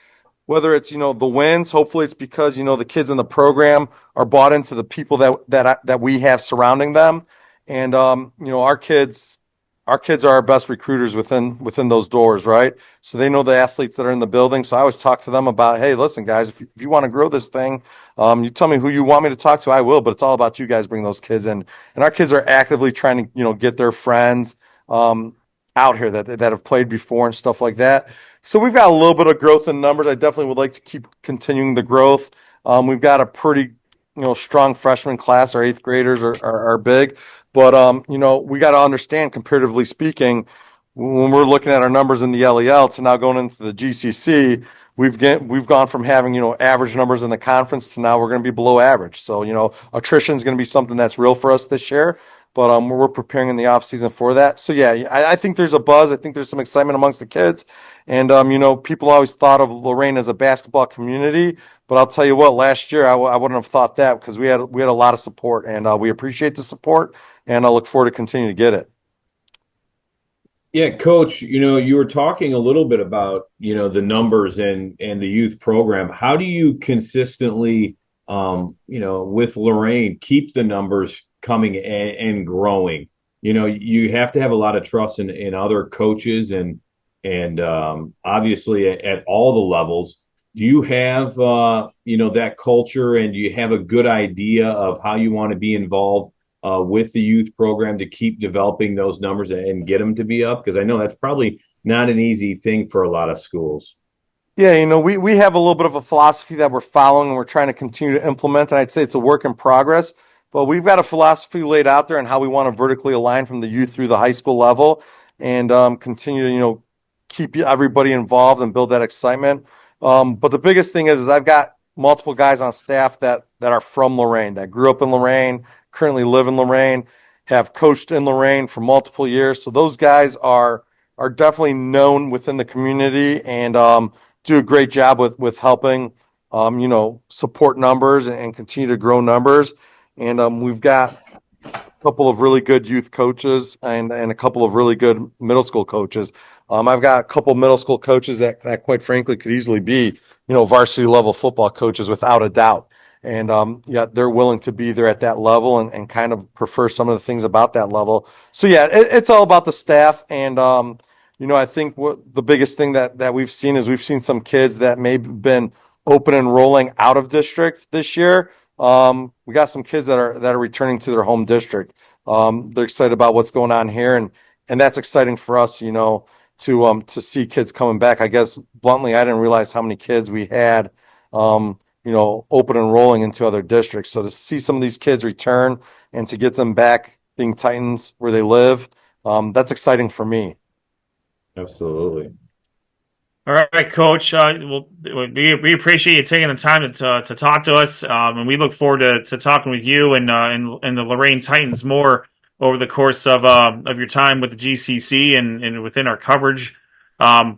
the wins. Hopefully it's because, the kids in the program are bought into the people that we have surrounding them. And, our kids, our kids are our best recruiters within those doors, right? So they know the athletes that are in the building. So I always talk to them about, hey, listen, guys, if you want to grow this thing, you tell me who you want me to talk to, I will. But it's all about you guys bring those kids in, and our kids are actively trying to get their friends out here that have played before and stuff like that. So we've got a little bit of growth in numbers. I definitely would like to keep continuing the growth. We've got a pretty strong freshman class. Our eighth graders are big. But we got to understand, comparatively speaking, when we're looking at our numbers in the LEL to now going into the GCC, we've gone from having average numbers in the conference to now we're going to be below average. So attrition is going to be something that's real for us this year. But we're preparing in the offseason for that. So yeah, I think there's a buzz. I think there's some excitement amongst the kids, and people always thought of Lorain as a basketball community. But I'll tell you what, last year I wouldn't have thought that, because we had a lot of support, and we appreciate the support, and I look forward to continuing to get it. Yeah, Coach, you were talking a little bit about, the numbers and the youth program. How do you consistently, with Lorain, keep the numbers coming and growing? You have to have a lot of trust in other coaches and obviously at all the levels. Do you have, that culture, and do you have a good idea of how you want to be involved with the youth program to keep developing those numbers and get them to be up? Because I know that's probably not an easy thing for a lot of schools. Yeah, we have a little bit of a philosophy that we're following and we're trying to continue to implement, and I'd say it's a work in progress. But we've got a philosophy laid out there on how we want to vertically align from the youth through the high school level, and continue to keep everybody involved and build that excitement. But the biggest thing is I've got multiple guys on staff that are from Lorain, that grew up in Lorain, currently live in Lorain, have coached in Lorain for multiple years. So those guys are definitely known within the community, and do a great job with helping support numbers and continue to grow numbers. And we've got a couple of really good youth coaches and a couple of really good middle school coaches. I've got a couple of middle school coaches that quite frankly could easily be varsity level football coaches without a doubt. And yeah, they're willing to be there at that level and kind of prefer some of the things about that level. So yeah, it's all about the staff. And I think what the biggest thing that we've seen is we've seen some kids that may have been open enrolling out of district this year. We got some kids that are returning to their home district. They're excited about what's going on here, and that's exciting for us, to see kids coming back. I guess bluntly, I didn't realize how many kids we had, open enrolling into other districts. So to see some of these kids return and to get them back being Titans where they live, that's exciting for me. Absolutely. All right, Coach. We appreciate you taking the time to talk to us, and we look forward to talking with you and the Lorain Titans more over the course of your time with the GCC and within our coverage. A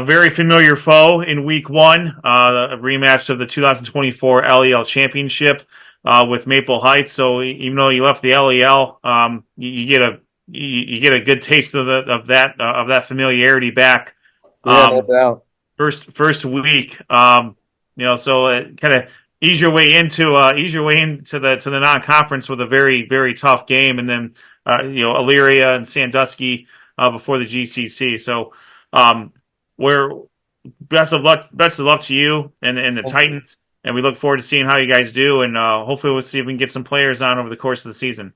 very familiar foe in Week 1, a rematch of the 2024 LEL Championship with Maple Heights. So even though you left the LEL, you get a good taste of that familiarity back. Yeah, no doubt. First week, so kind of ease your way into the non-conference with a very, very tough game, and then Elyria and Sandusky before the GCC. So we're best of luck to you and the Titans, and we look forward to seeing how you guys do, and hopefully we'll see if we can get some players on over the course of the season.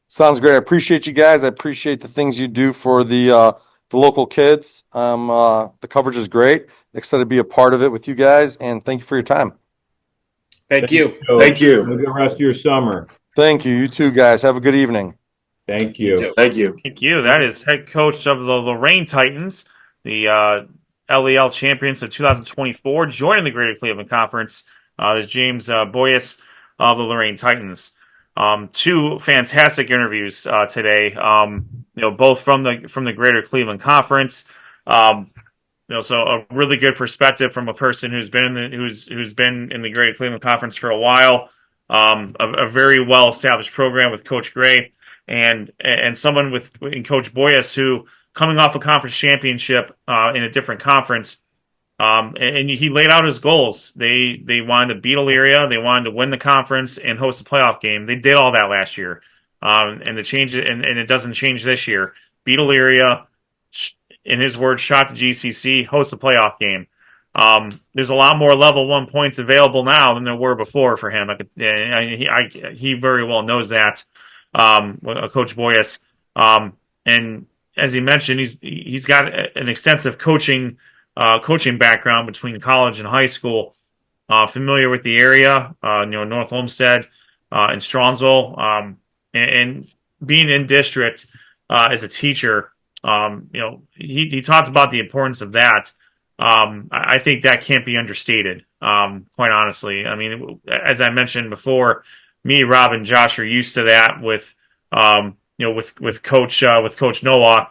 Sounds great. I appreciate you guys. I appreciate the things you do for the local kids. The coverage is great. Excited to be a part of it with you guys, and thank you for your time. Thank you. Thank you. Have a good rest of your summer. Thank you. You too, guys. Have a good evening. Thank you. Thank you. Thank you. That is head coach of the Lorain Titans, the LEL champions of 2024, joining the Greater Cleveland Conference. Is James Boyeas of the Lorain Titans. Two fantastic interviews today. Both from the Greater Cleveland Conference. So a really good perspective from a person who's been in the Greater Cleveland Conference for a while. A very well established program with Coach Gray, and someone in Coach Boyeas, who coming off a conference championship in a different conference. And he laid out his goals. They wanted to beat Elyria. They wanted to win the conference and host a playoff game. They did all that last year. and the change, and it doesn't change this year. Beat Elyria, in his words, shot the GCC, host a playoff game. There's a lot more level 1 points available now than there were before for him. He very well knows that, Coach Boyeas. And as he mentioned, he's got an extensive coaching background between college and high school. Familiar with the area, North Olmsted and Strongsville, and being in district as a teacher. He talked about the importance of that. I think that can't be understated. Quite honestly, I mean, as I mentioned before, me, Rob, and Josh are used to that with Coach Noah.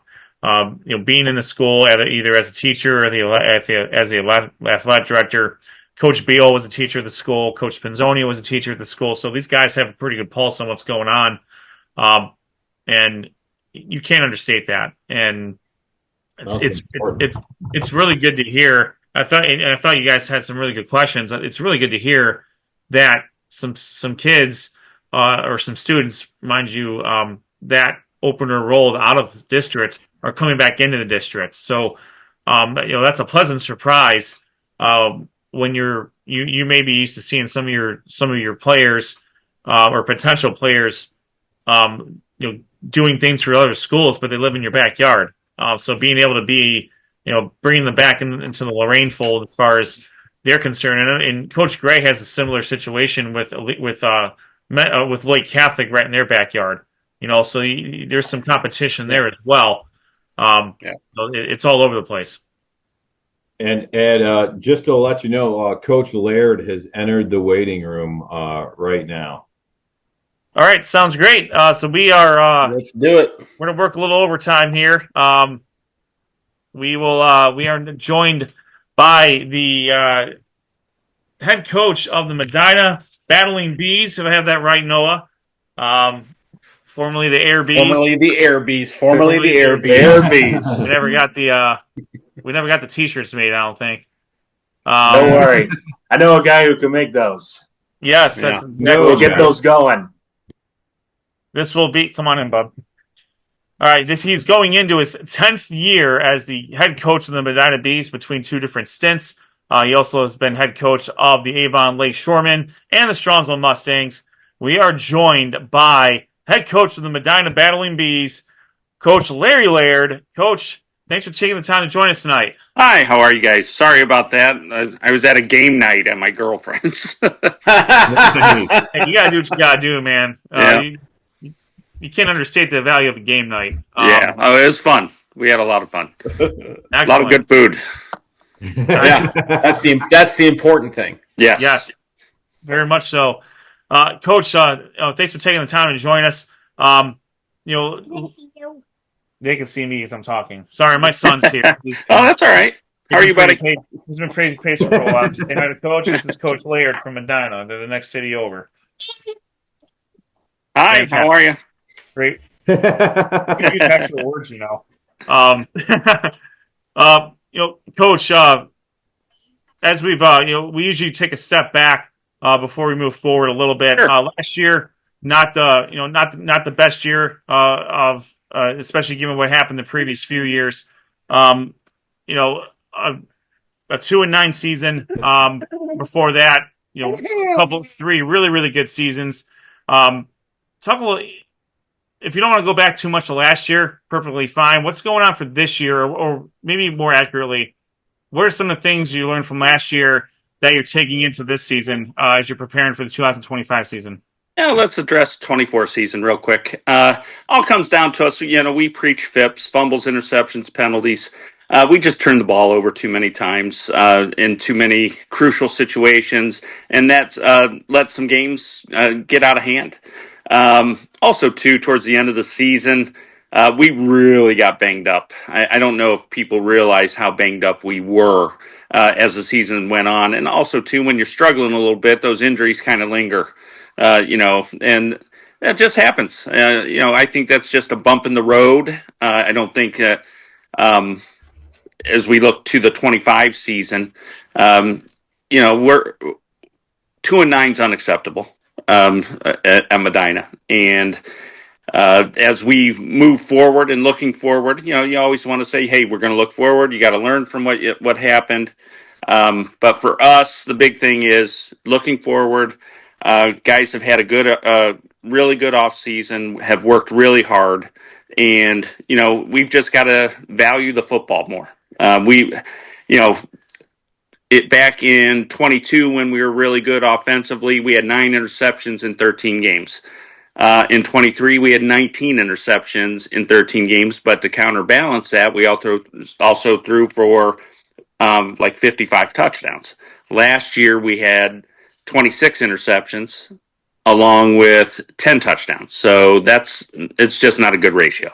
Being in the school either as a teacher or as the athletic director. Coach Beal was a teacher of the school. Coach Pinzoni was a teacher of the school. So these guys have a pretty good pulse on what's going on, and you can't understate that. And it's really good to hear. I thought you guys had some really good questions. It's really good to hear that some kids or some students, mind you, that opener rolled out of the district are coming back into the district. So that's a pleasant surprise. When you may be used to seeing some of your players or potential players, doing things for other schools, but they live in your backyard. So being able to be, bringing them back into the Lorain fold as far as they're concerned, and Coach Gray has a similar situation with Lake Catholic right in their backyard. So there's some competition there as well. So it's all over the place. And Ed, just to let you know, Coach Laird has entered the waiting room right now. All right, sounds great. So we are. Let's do it. We're gonna work a little overtime here. We are joined by the head coach of the Medina Bees. If I have that right, Noah. Formerly the Air Bees. Formerly the Air Bees. We never got the T-shirts made, I don't think. Don't worry. I know a guy who can make those. Yes, that's exactly we'll get those going. This will be – come on in, bub. All right, he's going into his 10th year as the head coach of the Medina Bees between two different stints. He also has been head coach of the Avon Lake Shoremen and the Strongsville Mustangs. We are joined by head coach of the Medina Battling Bees, Coach Larry Laird. Coach, thanks for taking the time to join us tonight. Hi, how are you guys? Sorry about that. I was at a game night at my girlfriend's. Hey, you got to do what you got to do, man. You can't understate the value of a game night. It was fun. We had a lot of fun. A lot of good food. Yeah, that's the important thing. Yes, very much so. Coach, thanks for taking the time to join us. They can see me as I'm talking. Sorry, my son's here. That's all right. How are you, buddy? He's been pretty patient for a while. Say hi to Coach. This is Coach Laird from Medina. They're the next city over. Hi, Fantastic. How are you? Great. You can use actual words, Coach. As we've, we usually take a step back before we move forward a little bit. Sure. Last year, not the best year of. Especially given what happened the previous few years, a 2-9 season. Before that, three really, really good seasons. Talk a little. If you don't want to go back too much to last year, perfectly fine. What's going on for this year, or maybe more accurately, what are some of the things you learned from last year that you're taking into this season as you're preparing for the 2025 season? Yeah, let's address 24 season real quick. All comes down to us. We preach FIPS, fumbles, interceptions, penalties. We just turn the ball over too many times in too many crucial situations, and that let some games get out of hand. Also, too, towards the end of the season, we really got banged up. I don't know if people realize how banged up we were as the season went on. And also, too, when you're struggling a little bit, those injuries kind of linger. And that just happens. I think that's just a bump in the road. I don't think that as we look to the 25 season, we're 2-9's unacceptable at Medina. And as we move forward and looking forward, you always want to say, hey, we're going to look forward. You got to learn from what happened. But for us, the big thing is looking forward. Guys have had a really good off season, have worked really hard, and we've just got to value the football more. You know, it back in 22 when we were really good offensively, we had 9 interceptions in 13 games. In 23, we had 19 interceptions in 13 games, but to counterbalance that, we also threw for like 55 touchdowns. Last year, we had 26 interceptions along with 10 touchdowns. So it's just not a good ratio.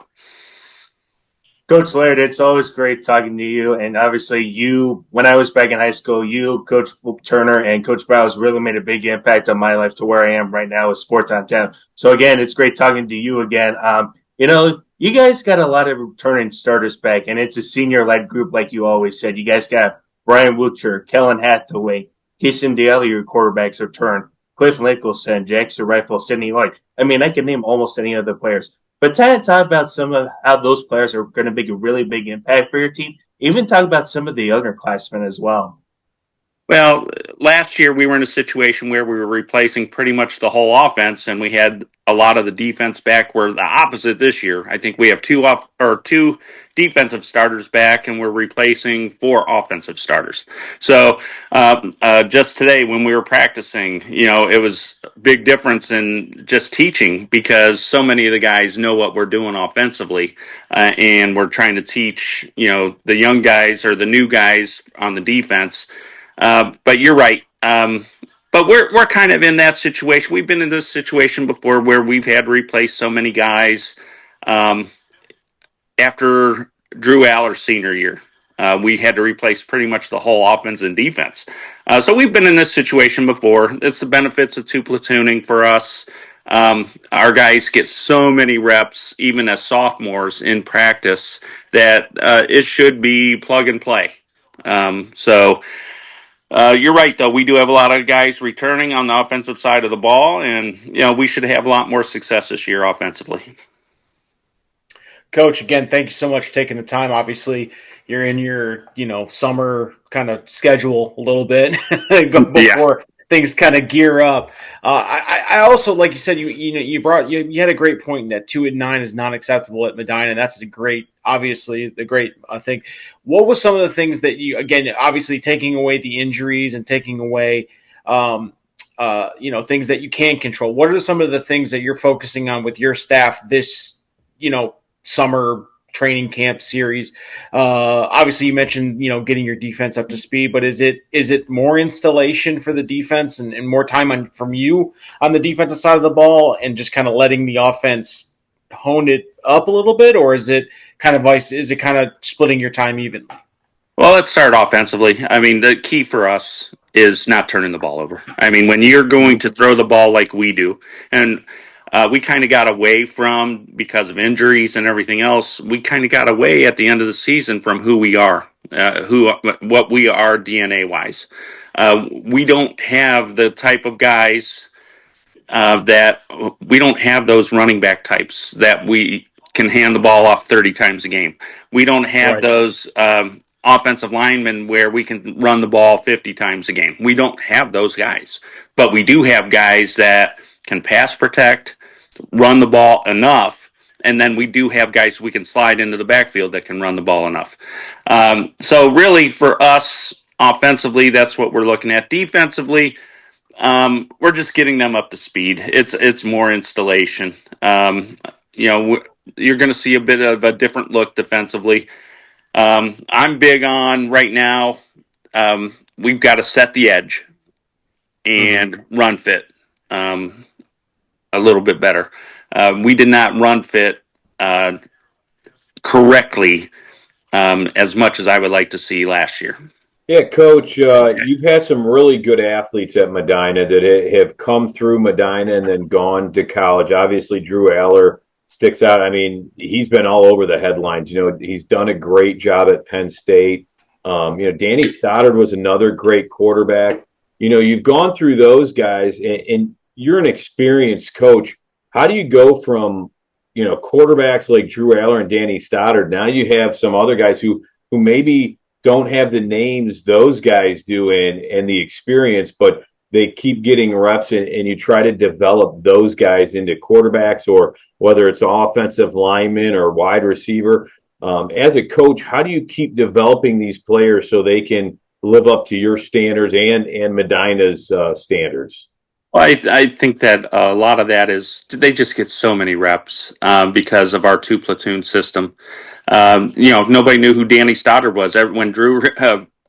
Coach Laird, it's always great talking to you. And obviously, when I was back in high school, you, Coach Turner, and Coach Browse really made a big impact on my life to where I am right now with Sports on Tap. So, again, it's great talking to you again. You guys got a lot of returning starters back, and it's a senior-led group, like you always said. You guys got Brian Wiltshire, Kellen Hathaway, Kissim Daly, your quarterbacks return, Cliff Nicholson, Jackson Rifle, Sidney Lloyd. I mean, I can name almost any other players. But talk about some of how those players are going to make a really big impact for your team. Even talk about some of the younger classmen as well. Well, last year we were in a situation where we were replacing pretty much the whole offense, and we had a lot of the defense back. We're the opposite this year. I think we have two defensive starters back, and we're replacing 4 offensive starters. So just today when we were practicing, it was a big difference in just teaching because so many of the guys know what we're doing offensively, and we're trying to teach, the young guys or the new guys on the defense. But you're right. But we're kind of in that situation. We've been in this situation before where we've had to replace so many guys. After Drew Aller's senior year, we had to replace pretty much the whole offense and defense. So we've been in this situation before. It's the benefits of 2 platooning for us. Our guys get so many reps, even as sophomores in practice, that it should be plug and play. You're right, though. We do have a lot of guys returning on the offensive side of the ball, and we should have a lot more success this year offensively. Coach, again, thank you so much for taking the time. Obviously, you're in your summer kind of schedule a little bit before things kind of gear up. I also, like you said, you had a great point that 2-9 is not acceptable at Medina. That's a great thing. What was some of the things that you, again, obviously taking away the injuries and taking away, things that you can control? What are some of the things that you're focusing on with your staff this, summer training camp series? Obviously you mentioned, getting your defense up to speed, but is it more installation for the defense and more time from you on the defensive side of the ball and just kind of letting the offense hone it up a little bit? Or is it kind of splitting your time evenly? Well, let's start offensively. I mean, the key for us is not turning the ball over. I mean, when you're going to throw the ball like we do, and we kind of got away from, because of injuries and everything else, we kind of got away at the end of the season from who we are, what we are DNA wise. We don't have the type of guys that we don't have those running back types that we can hand the ball off 30 times a game. We don't have those offensive linemen where we can run the ball 50 times a game. We don't have those guys, but we do have guys that can pass protect, run the ball enough, and then we do have guys we can slide into the backfield that can run the ball enough. So really for us offensively, that's what we're looking at. Defensively, we're just getting them up to speed. It's more installation. You're going to see a bit of a different look defensively. I'm big on right now. We've got to set the edge and run fit a little bit better. We did not run fit correctly as much as I would like to see last year. Yeah, Coach, you've had some really good athletes at Medina that have come through Medina and then gone to college. Obviously, Drew Aller sticks out. I mean, he's been all over the headlines. He's done a great job at Penn State. Danny Stoddard was another great quarterback. You've gone through those guys, and you're an experienced coach. How do you go from quarterbacks like Drew Aller and Danny Stoddard. Now you have some other guys who maybe don't have the names those guys do and the experience, but they keep getting reps, and you try to develop those guys into quarterbacks, or whether it's offensive lineman or wide receiver. As a coach, how do you keep developing these players so they can live up to your standards and Medina's standards? Well, I think that a lot of that is they just get so many reps because of our two platoon system. Nobody knew who Danny Stoddard was. When Drew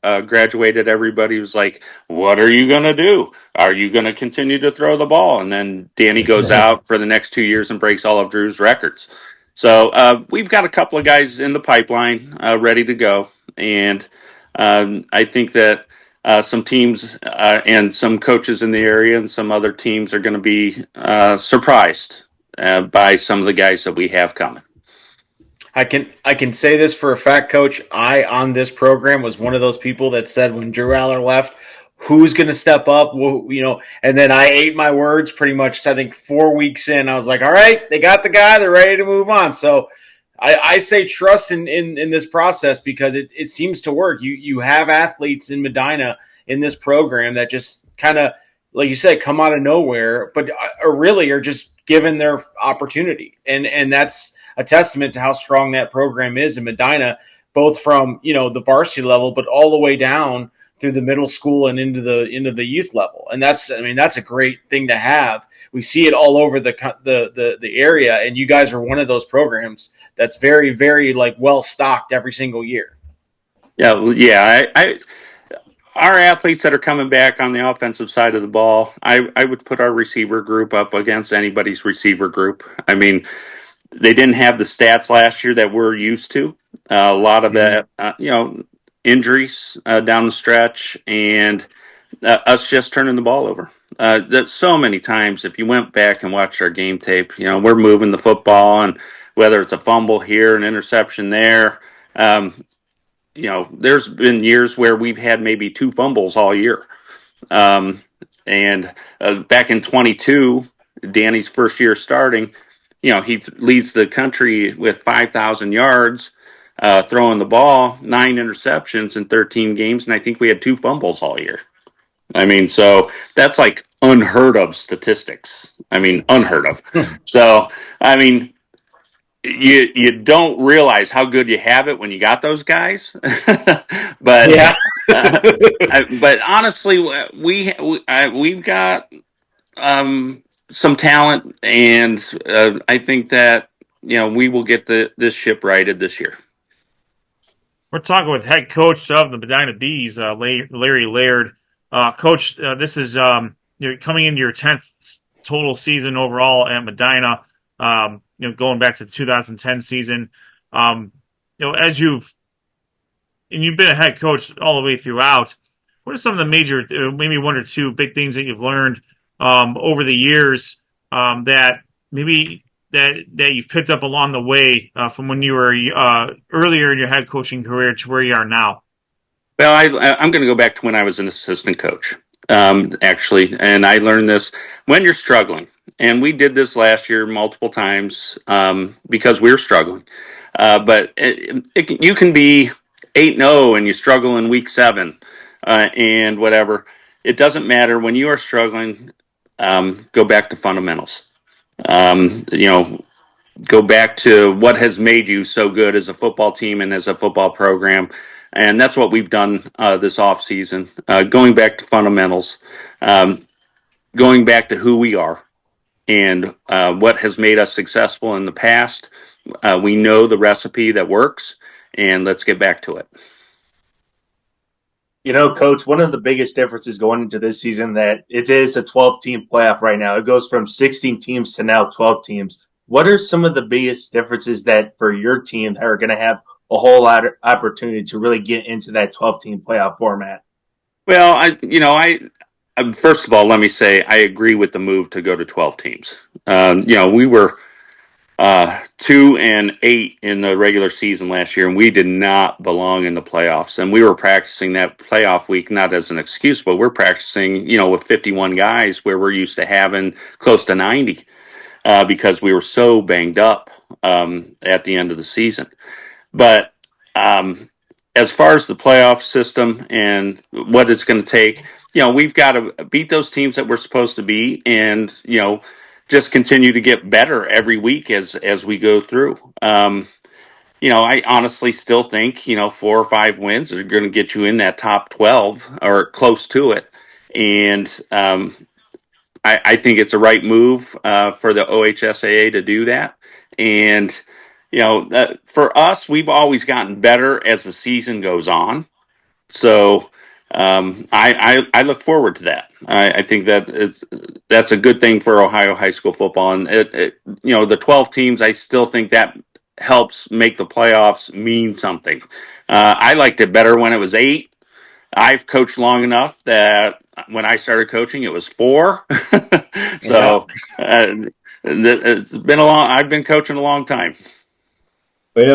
graduated, everybody was like, "What are you going to do? Are you going to continue to throw the ball?" And then Danny goes out for the next 2 years and breaks all of Drew's records. So we've got a couple of guys in the pipeline ready to go, and I think that some teams and some coaches in the area and some other teams are going to be surprised by some of the guys that we have coming. I can say this for a fact, Coach. I, on this program, was one of those people that said when Drew Aller left, who's going to step up? And then I ate my words pretty much. I think 4 weeks in, I was like, all right, they got the guy. They're ready to move on. So I say trust in this process because it seems to work. You have athletes in Medina in this program that just kind of, like you said, come out of nowhere, but really are just given their opportunity. And that's a testament to how strong that program is in Medina, both from, the varsity level, but all the way down through the middle school and into the youth level. And that's a great thing to have. We see it all over the area, and you guys are one of those programs that's very, very well stocked every single year. Yeah. Our athletes that are coming back on the offensive side of the ball, I would put our receiver group up against anybody's receiver group. I mean, they didn't have the stats last year that we're used to. A lot of that, injuries down the stretch, and us just turning the ball over. That so many times, if you went back and watched our game tape, we're moving the football, and whether it's a fumble here, an interception there, there's been years where we've had maybe 2 fumbles all year. And back in 22, Danny's first year starting, he leads the country with 5,000 yards, throwing the ball, 9 interceptions in 13 games, and I think we had 2 fumbles all year. I mean, so that's like unheard of statistics. I mean, unheard of. So, I mean, you don't realize how good you have it when you got those guys. But yeah. But honestly, we've got some talent, and I think that we will get this ship righted this year. We're talking with head coach of the Medina Bees, Larry Laird. Coach, this is you're coming into your 10th total season overall at Medina. Going back to the 2010 season. As you've been a head coach all the way throughout, what are some of the major, maybe 1 or 2 big things that you've learned over the years that maybe that you've picked up along the way from when you were earlier in your head coaching career to where you are now? Well, I'm going to go back to when I was an assistant coach, actually, and I learned this when you're struggling. And we did this last year multiple times because we were struggling. But you can be 8-0 and you struggle in week 7 and whatever. It doesn't matter. When you are struggling, go back to fundamentals. Go back to what has made you so good as a football team and as a football program. And that's what we've done this offseason, going back to fundamentals, going back to who we are and what has made us successful in the past. We know the recipe that works, and let's get back to it. Coach, one of the biggest differences going into this season that it is a 12-team playoff right now. It goes from 16 teams to now 12 teams. What are some of the biggest differences that for your team that are going to have a whole lot of opportunity to really get into that 12-team playoff format? Well, first of all, let me say I agree with the move to go to 12 teams. We were 2-8 in the regular season last year, and we did not belong in the playoffs. And we were practicing that playoff week not as an excuse, but we're practicing, with 51 guys where we're used to having close to 90. because we were so banged up at the end of the season. But as far as the playoff system and what it's going to take, we've got to beat those teams that we're supposed to beat, and just continue to get better every week as we go through. I honestly still think 4 or 5 wins are going to get you in that top 12 or close to it, and I think it's a right move for the OHSAA to do that. And for us, we've always gotten better as the season goes on. So I look forward to that. I think that's a good thing for Ohio high school football. And the 12 teams, I still think that helps make the playoffs mean something. I liked it better when it was 8. I've coached long enough that when I started coaching, it was 4. So it's been I've been coaching a long time.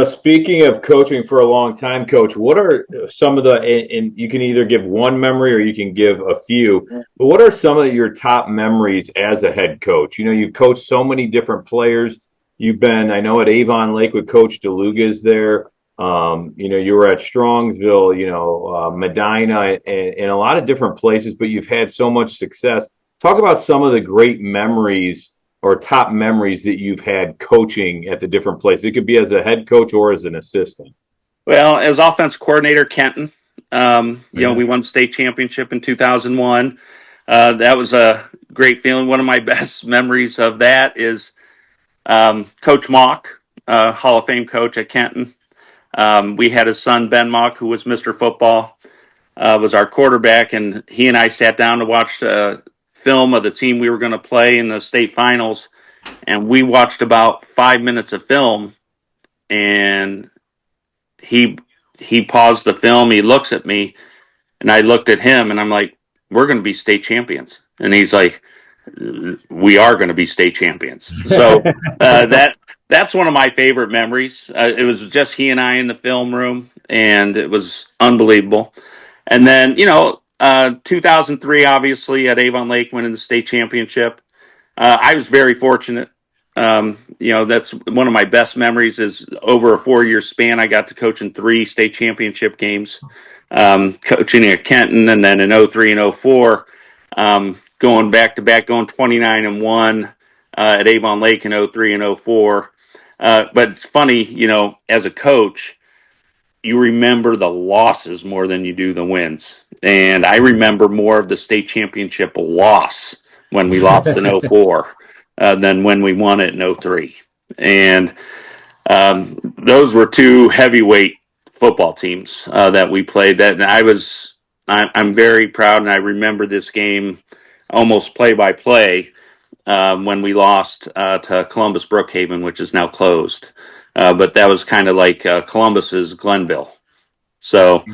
Speaking of coaching for a long time, Coach, what are some of and you can either give one memory or you can give a few, but what are some of your top memories as a head coach? You've coached so many different players. You've been, I know, at Avon Lake with Coach DeLugas there. You were at Strongsville, Medina, and a lot of different places, but you've had so much success. Talk about some of the great memories or top memories that you've had coaching at the different places. It could be as a head coach or as an assistant. Well, as offense coordinator, Kenton, we won the state championship in 2001. That was a great feeling. One of my best memories of that is Coach Mock, Hall of Fame coach at Kenton. We had his son, Ben Mock, who was Mr. Football, was our quarterback, and he and I sat down to watch film of the team we were going to play in the state finals, and we watched about 5 minutes of film, and he paused the film, he looks at me, and I looked at him, and I'm like, we're going to be state champions. And he's like, we are going to be state champions. So that's one of my favorite memories. It was just he and I in the film room, and it was unbelievable. And then 2003, obviously at Avon Lake, winning the state championship. I was very fortunate. That's one of my best memories. Is over a 4-year span, I got to coach in 3 state championship games, coaching at Kenton, and then in 03 and 04. Going back to back, going 29-1 at Avon Lake in 03 and 04. But it's funny, as a coach, you remember the losses more than you do the wins. And I remember more of the state championship loss when we lost in 04 than when we won it in 03. And those were 2 heavyweight football teams that we played. That I'm very proud, and I remember this game almost play by play when we lost to Columbus Brookhaven, which is now closed. But that was kind of like Columbus's Glenville. So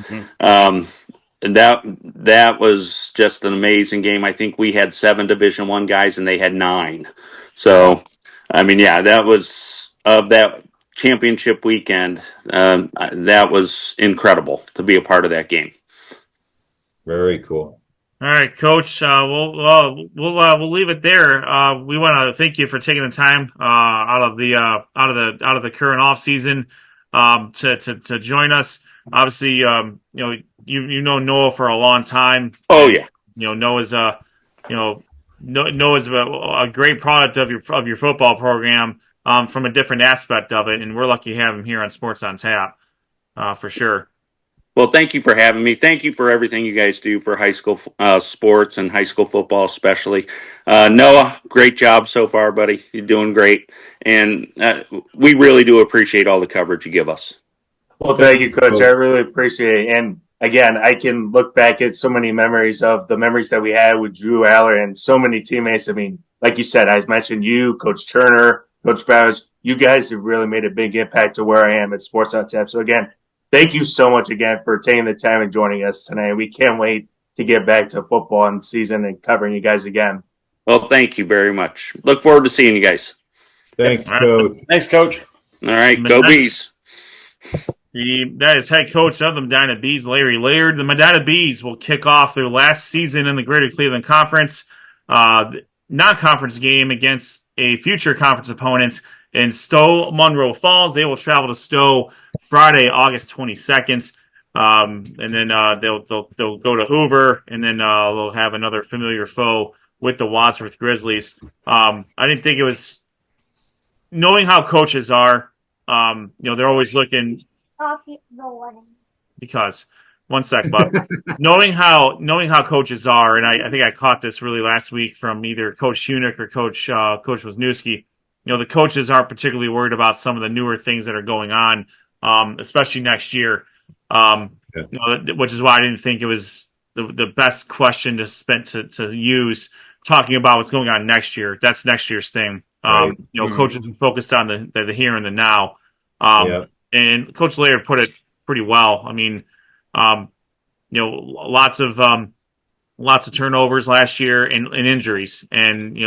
that was just an amazing game. I think we had 7 Division I guys and they had 9. So, that was of that championship weekend. That was incredible to be a part of that game. Very cool. All right, Coach. We'll leave it there. We want to thank you for taking the time out of the current off season to join us. Obviously, you know Noah for a long time. Oh yeah. Noah's a great product of your football program from a different aspect of it, and we're lucky to have him here on Sports on Tap for sure. Well, thank you for having me. Thank you for everything you guys do for high school sports and high school football especially. Noah, great job so far, buddy. You're doing great. And we really do appreciate all the coverage you give us. Well, thank you, Coach. I really appreciate it. And again, I can look back at so many memories that we had with Drew Aller and so many teammates. Like you said, I mentioned you, Coach Turner, Coach Bowers. You guys have really made a big impact to where I am at Sports on Tap. So again, thank you so much again for taking the time and joining us tonight. We can't wait to get back to football and season and covering you guys again. Well, thank you very much. Look forward to seeing you guys. Thanks, Coach. Thanks, Coach. All right, go Bees. That is head coach of the Medina Bees, Larry Laird. The Medina Bees will kick off their last season in the Greater Cleveland Conference. Non-conference game against a future conference opponent in Stowe Munroe Falls. They will travel to Stowe Friday, August 22nd. And then they'll go to Hoover, and then they'll have another familiar foe with the Wadsworth Grizzlies. I didn't think it was, knowing how coaches are. They're always looking. Because one sec, bud. knowing how coaches are, and I think I caught this really last week from either Coach Hunick or Coach Wisniewski. The coaches aren't particularly worried about some of the newer things that are going on, especially next year. Which is why I didn't think it was the best question to use talking about what's going on next year. That's next year's thing. Right. Coaches are focused on the here and the now. And Coach Laird put it pretty well. I mean, lots of turnovers last year and injuries, and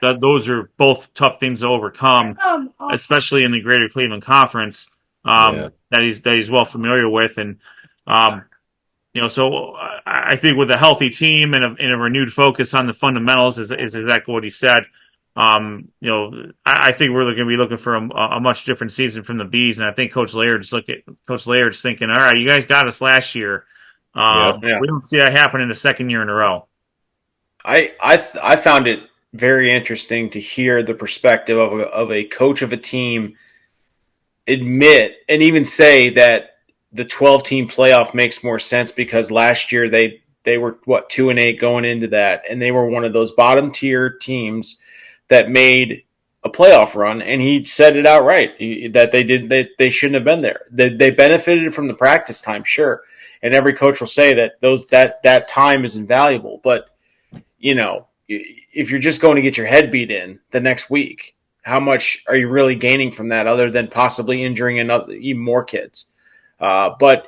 those are both tough things to overcome, especially in the Greater Cleveland Conference that he's well familiar with, and so I think with a healthy team and a renewed focus on the fundamentals is exactly what he said. I think we're going to be looking for a much different season from the Bees, and I think Coach Laird's thinking, all right, you guys got us last year. We don't see that happen in the second year in a row. I found it very interesting to hear the perspective of a coach of a team admit and even say that the 12-team playoff makes more sense because last year they were 2-8 going into that, and they were one of those bottom tier teams that made a playoff run, and he said it outright that they shouldn't have been there. They benefited from the practice time, sure, and every coach will say that that time is invaluable. But if you're just going to get your head beat in the next week, how much are you really gaining from that, other than possibly injuring even more kids? But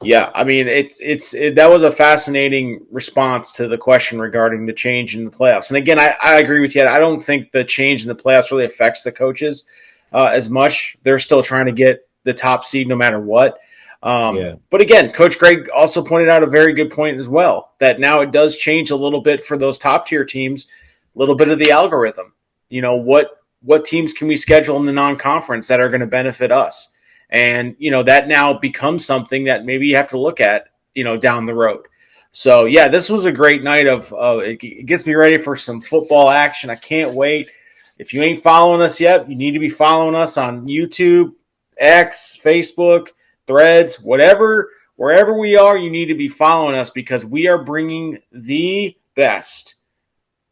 yeah, I mean, that was a fascinating response to the question regarding the change in the playoffs. And again, I agree with you. I don't think the change in the playoffs really affects the coaches as much. They're still trying to get the top seed no matter what. But again, Coach Greg also pointed out a very good point as well, that now it does change a little bit for those top tier teams, a little bit of the algorithm. What teams can we schedule in the non-conference that are going to benefit us? And, that now becomes something that maybe you have to look at, down the road. So, yeah, this was a great night it gets me ready for some football action. I can't wait. If you ain't following us yet, you need to be following us on YouTube, X, Facebook, Threads, wherever we are, you need to be following us because we are bringing the best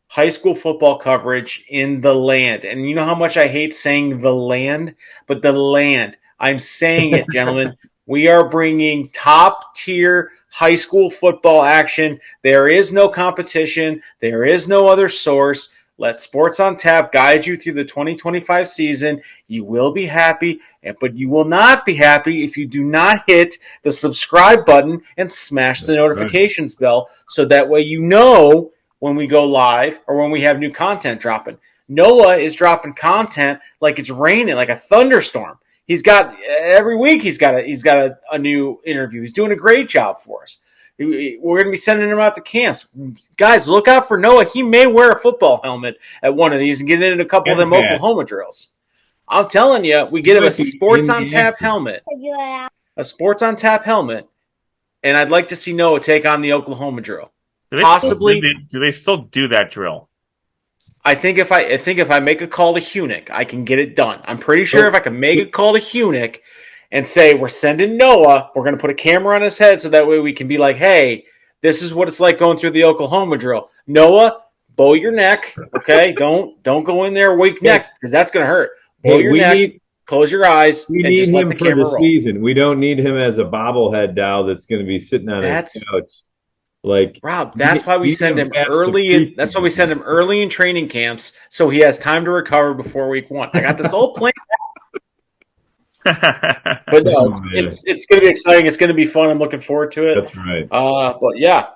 high school football coverage in the land. And you know how much I hate saying the land, but the land. I'm saying it, gentlemen. We are bringing top-tier high school football action. There is no competition. There is no other source. Let Sports on Tap guide you through the 2025 season. You will be happy, but you will not be happy if you do not hit the subscribe button and smash the notifications bell, so that way you know when we go live or when we have new content dropping. Noah is dropping content like it's raining, like a thunderstorm. He's got every week. He's got a new interview. He's doing a great job for us. We're going to be sending him out to camps. Guys, look out for Noah. He may wear a football helmet at one of these and get in a couple of them Oklahoma drills. I'm telling you, we get him a Sports on Tap helmet. A Sports on Tap helmet, and I'd like to see Noah take on the Oklahoma drill. Possibly. Do they still do that drill? I think if I make a call to Hunick, I can get it done. I'm pretty sure if I can make a call to Hunick and say, we're sending Noah, we're going to put a camera on his head so that way we can be like, hey, this is what it's like going through the Oklahoma drill. Noah, bow your neck, okay? Don't go in there weak neck because that's going to hurt. Bow your neck, close your eyes, we and need just let him the for camera the roll. Season. We don't need him as a bobblehead doll that's going to be sitting on his couch. Like Rob, that's why we send him early. That's why we send him early in training camps, so he has time to recover before week 1. I got this whole plan. But no, it's going to be exciting. It's going to be fun. I'm looking forward to it. That's right. But yeah,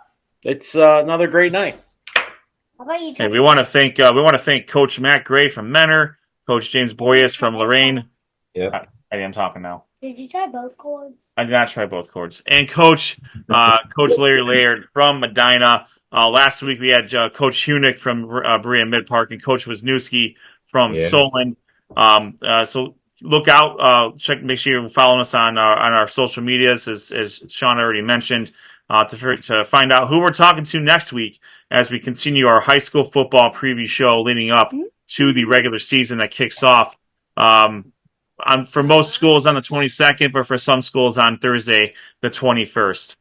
it's another great night. How about you? Hey, we want to thank Coach Matt Gray from Mentor, Coach James Boyeas from Lorain. Yeah, I am talking now. Did you try both chords? I did not try both chords. And Coach Larry Laird from Medina. Last week we had Coach Hunick from Berea Mid Park and Coach Wisniewski from Solon. So look out, make sure you're following us on our social medias, as Sean already mentioned, to find out who we're talking to next week as we continue our high school football preview show leading up to the regular season that kicks off for most schools on the 22nd, but for some schools on Thursday, the 21st.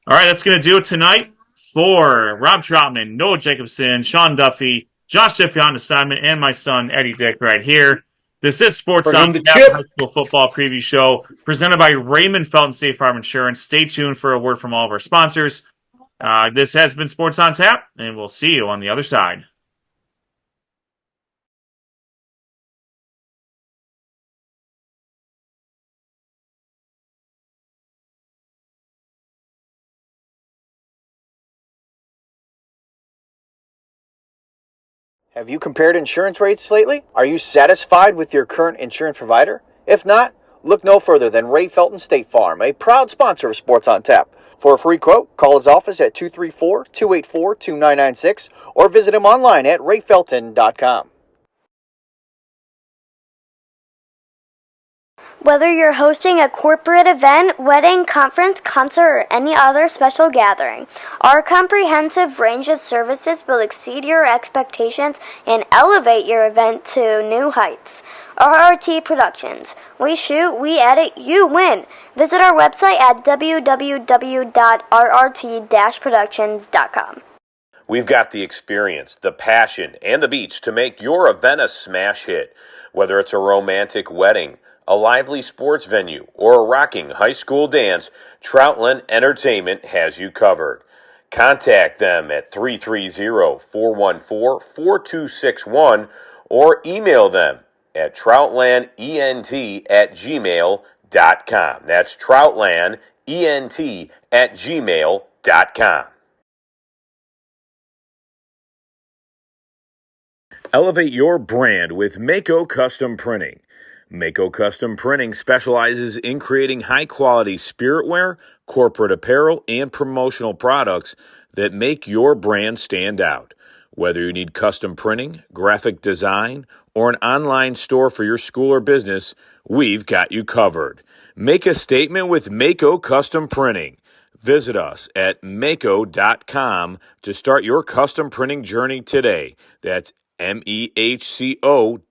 All right, that's going to do it tonight for Rob Troutman, Noah Jacobson, Sean Duffy, Josh Diffie on assignment, and my son, Eddie Dick, right here. This is Sports on Tap High School Football Preview Show presented by Raymond Felton State Farm Insurance. Stay tuned for a word from all of our sponsors. This has been Sports on Tap, and we'll see you on the other side. Have you compared insurance rates lately? Are you satisfied with your current insurance provider? If not, look no further than Ray Felton State Farm, a proud sponsor of Sports on Tap. For a free quote, call his office at 234-284-2996 or visit him online at rayfelton.com. Whether you're hosting a corporate event, wedding, conference, concert, or any other special gathering, our comprehensive range of services will exceed your expectations and elevate your event to new heights. RRT Productions. We shoot, we edit, you win. Visit our website at www.rrt-productions.com. We've got the experience, the passion, and the beach to make your event a smash hit. Whether it's a romantic wedding, a lively sports venue, or a rocking high school dance, Troutland Entertainment has you covered. Contact them at 330-414-4261 or email them at troutlandent@gmail.com. That's troutlandent@gmail.com. Elevate your brand with Mako Custom Printing. Mako Custom Printing specializes in creating high-quality spiritware, corporate apparel, and promotional products that make your brand stand out. Whether you need custom printing, graphic design, or an online store for your school or business, we've got you covered. Make a statement with Mako Custom Printing. Visit us at mako.com to start your custom printing journey today. That's MEHCO.com.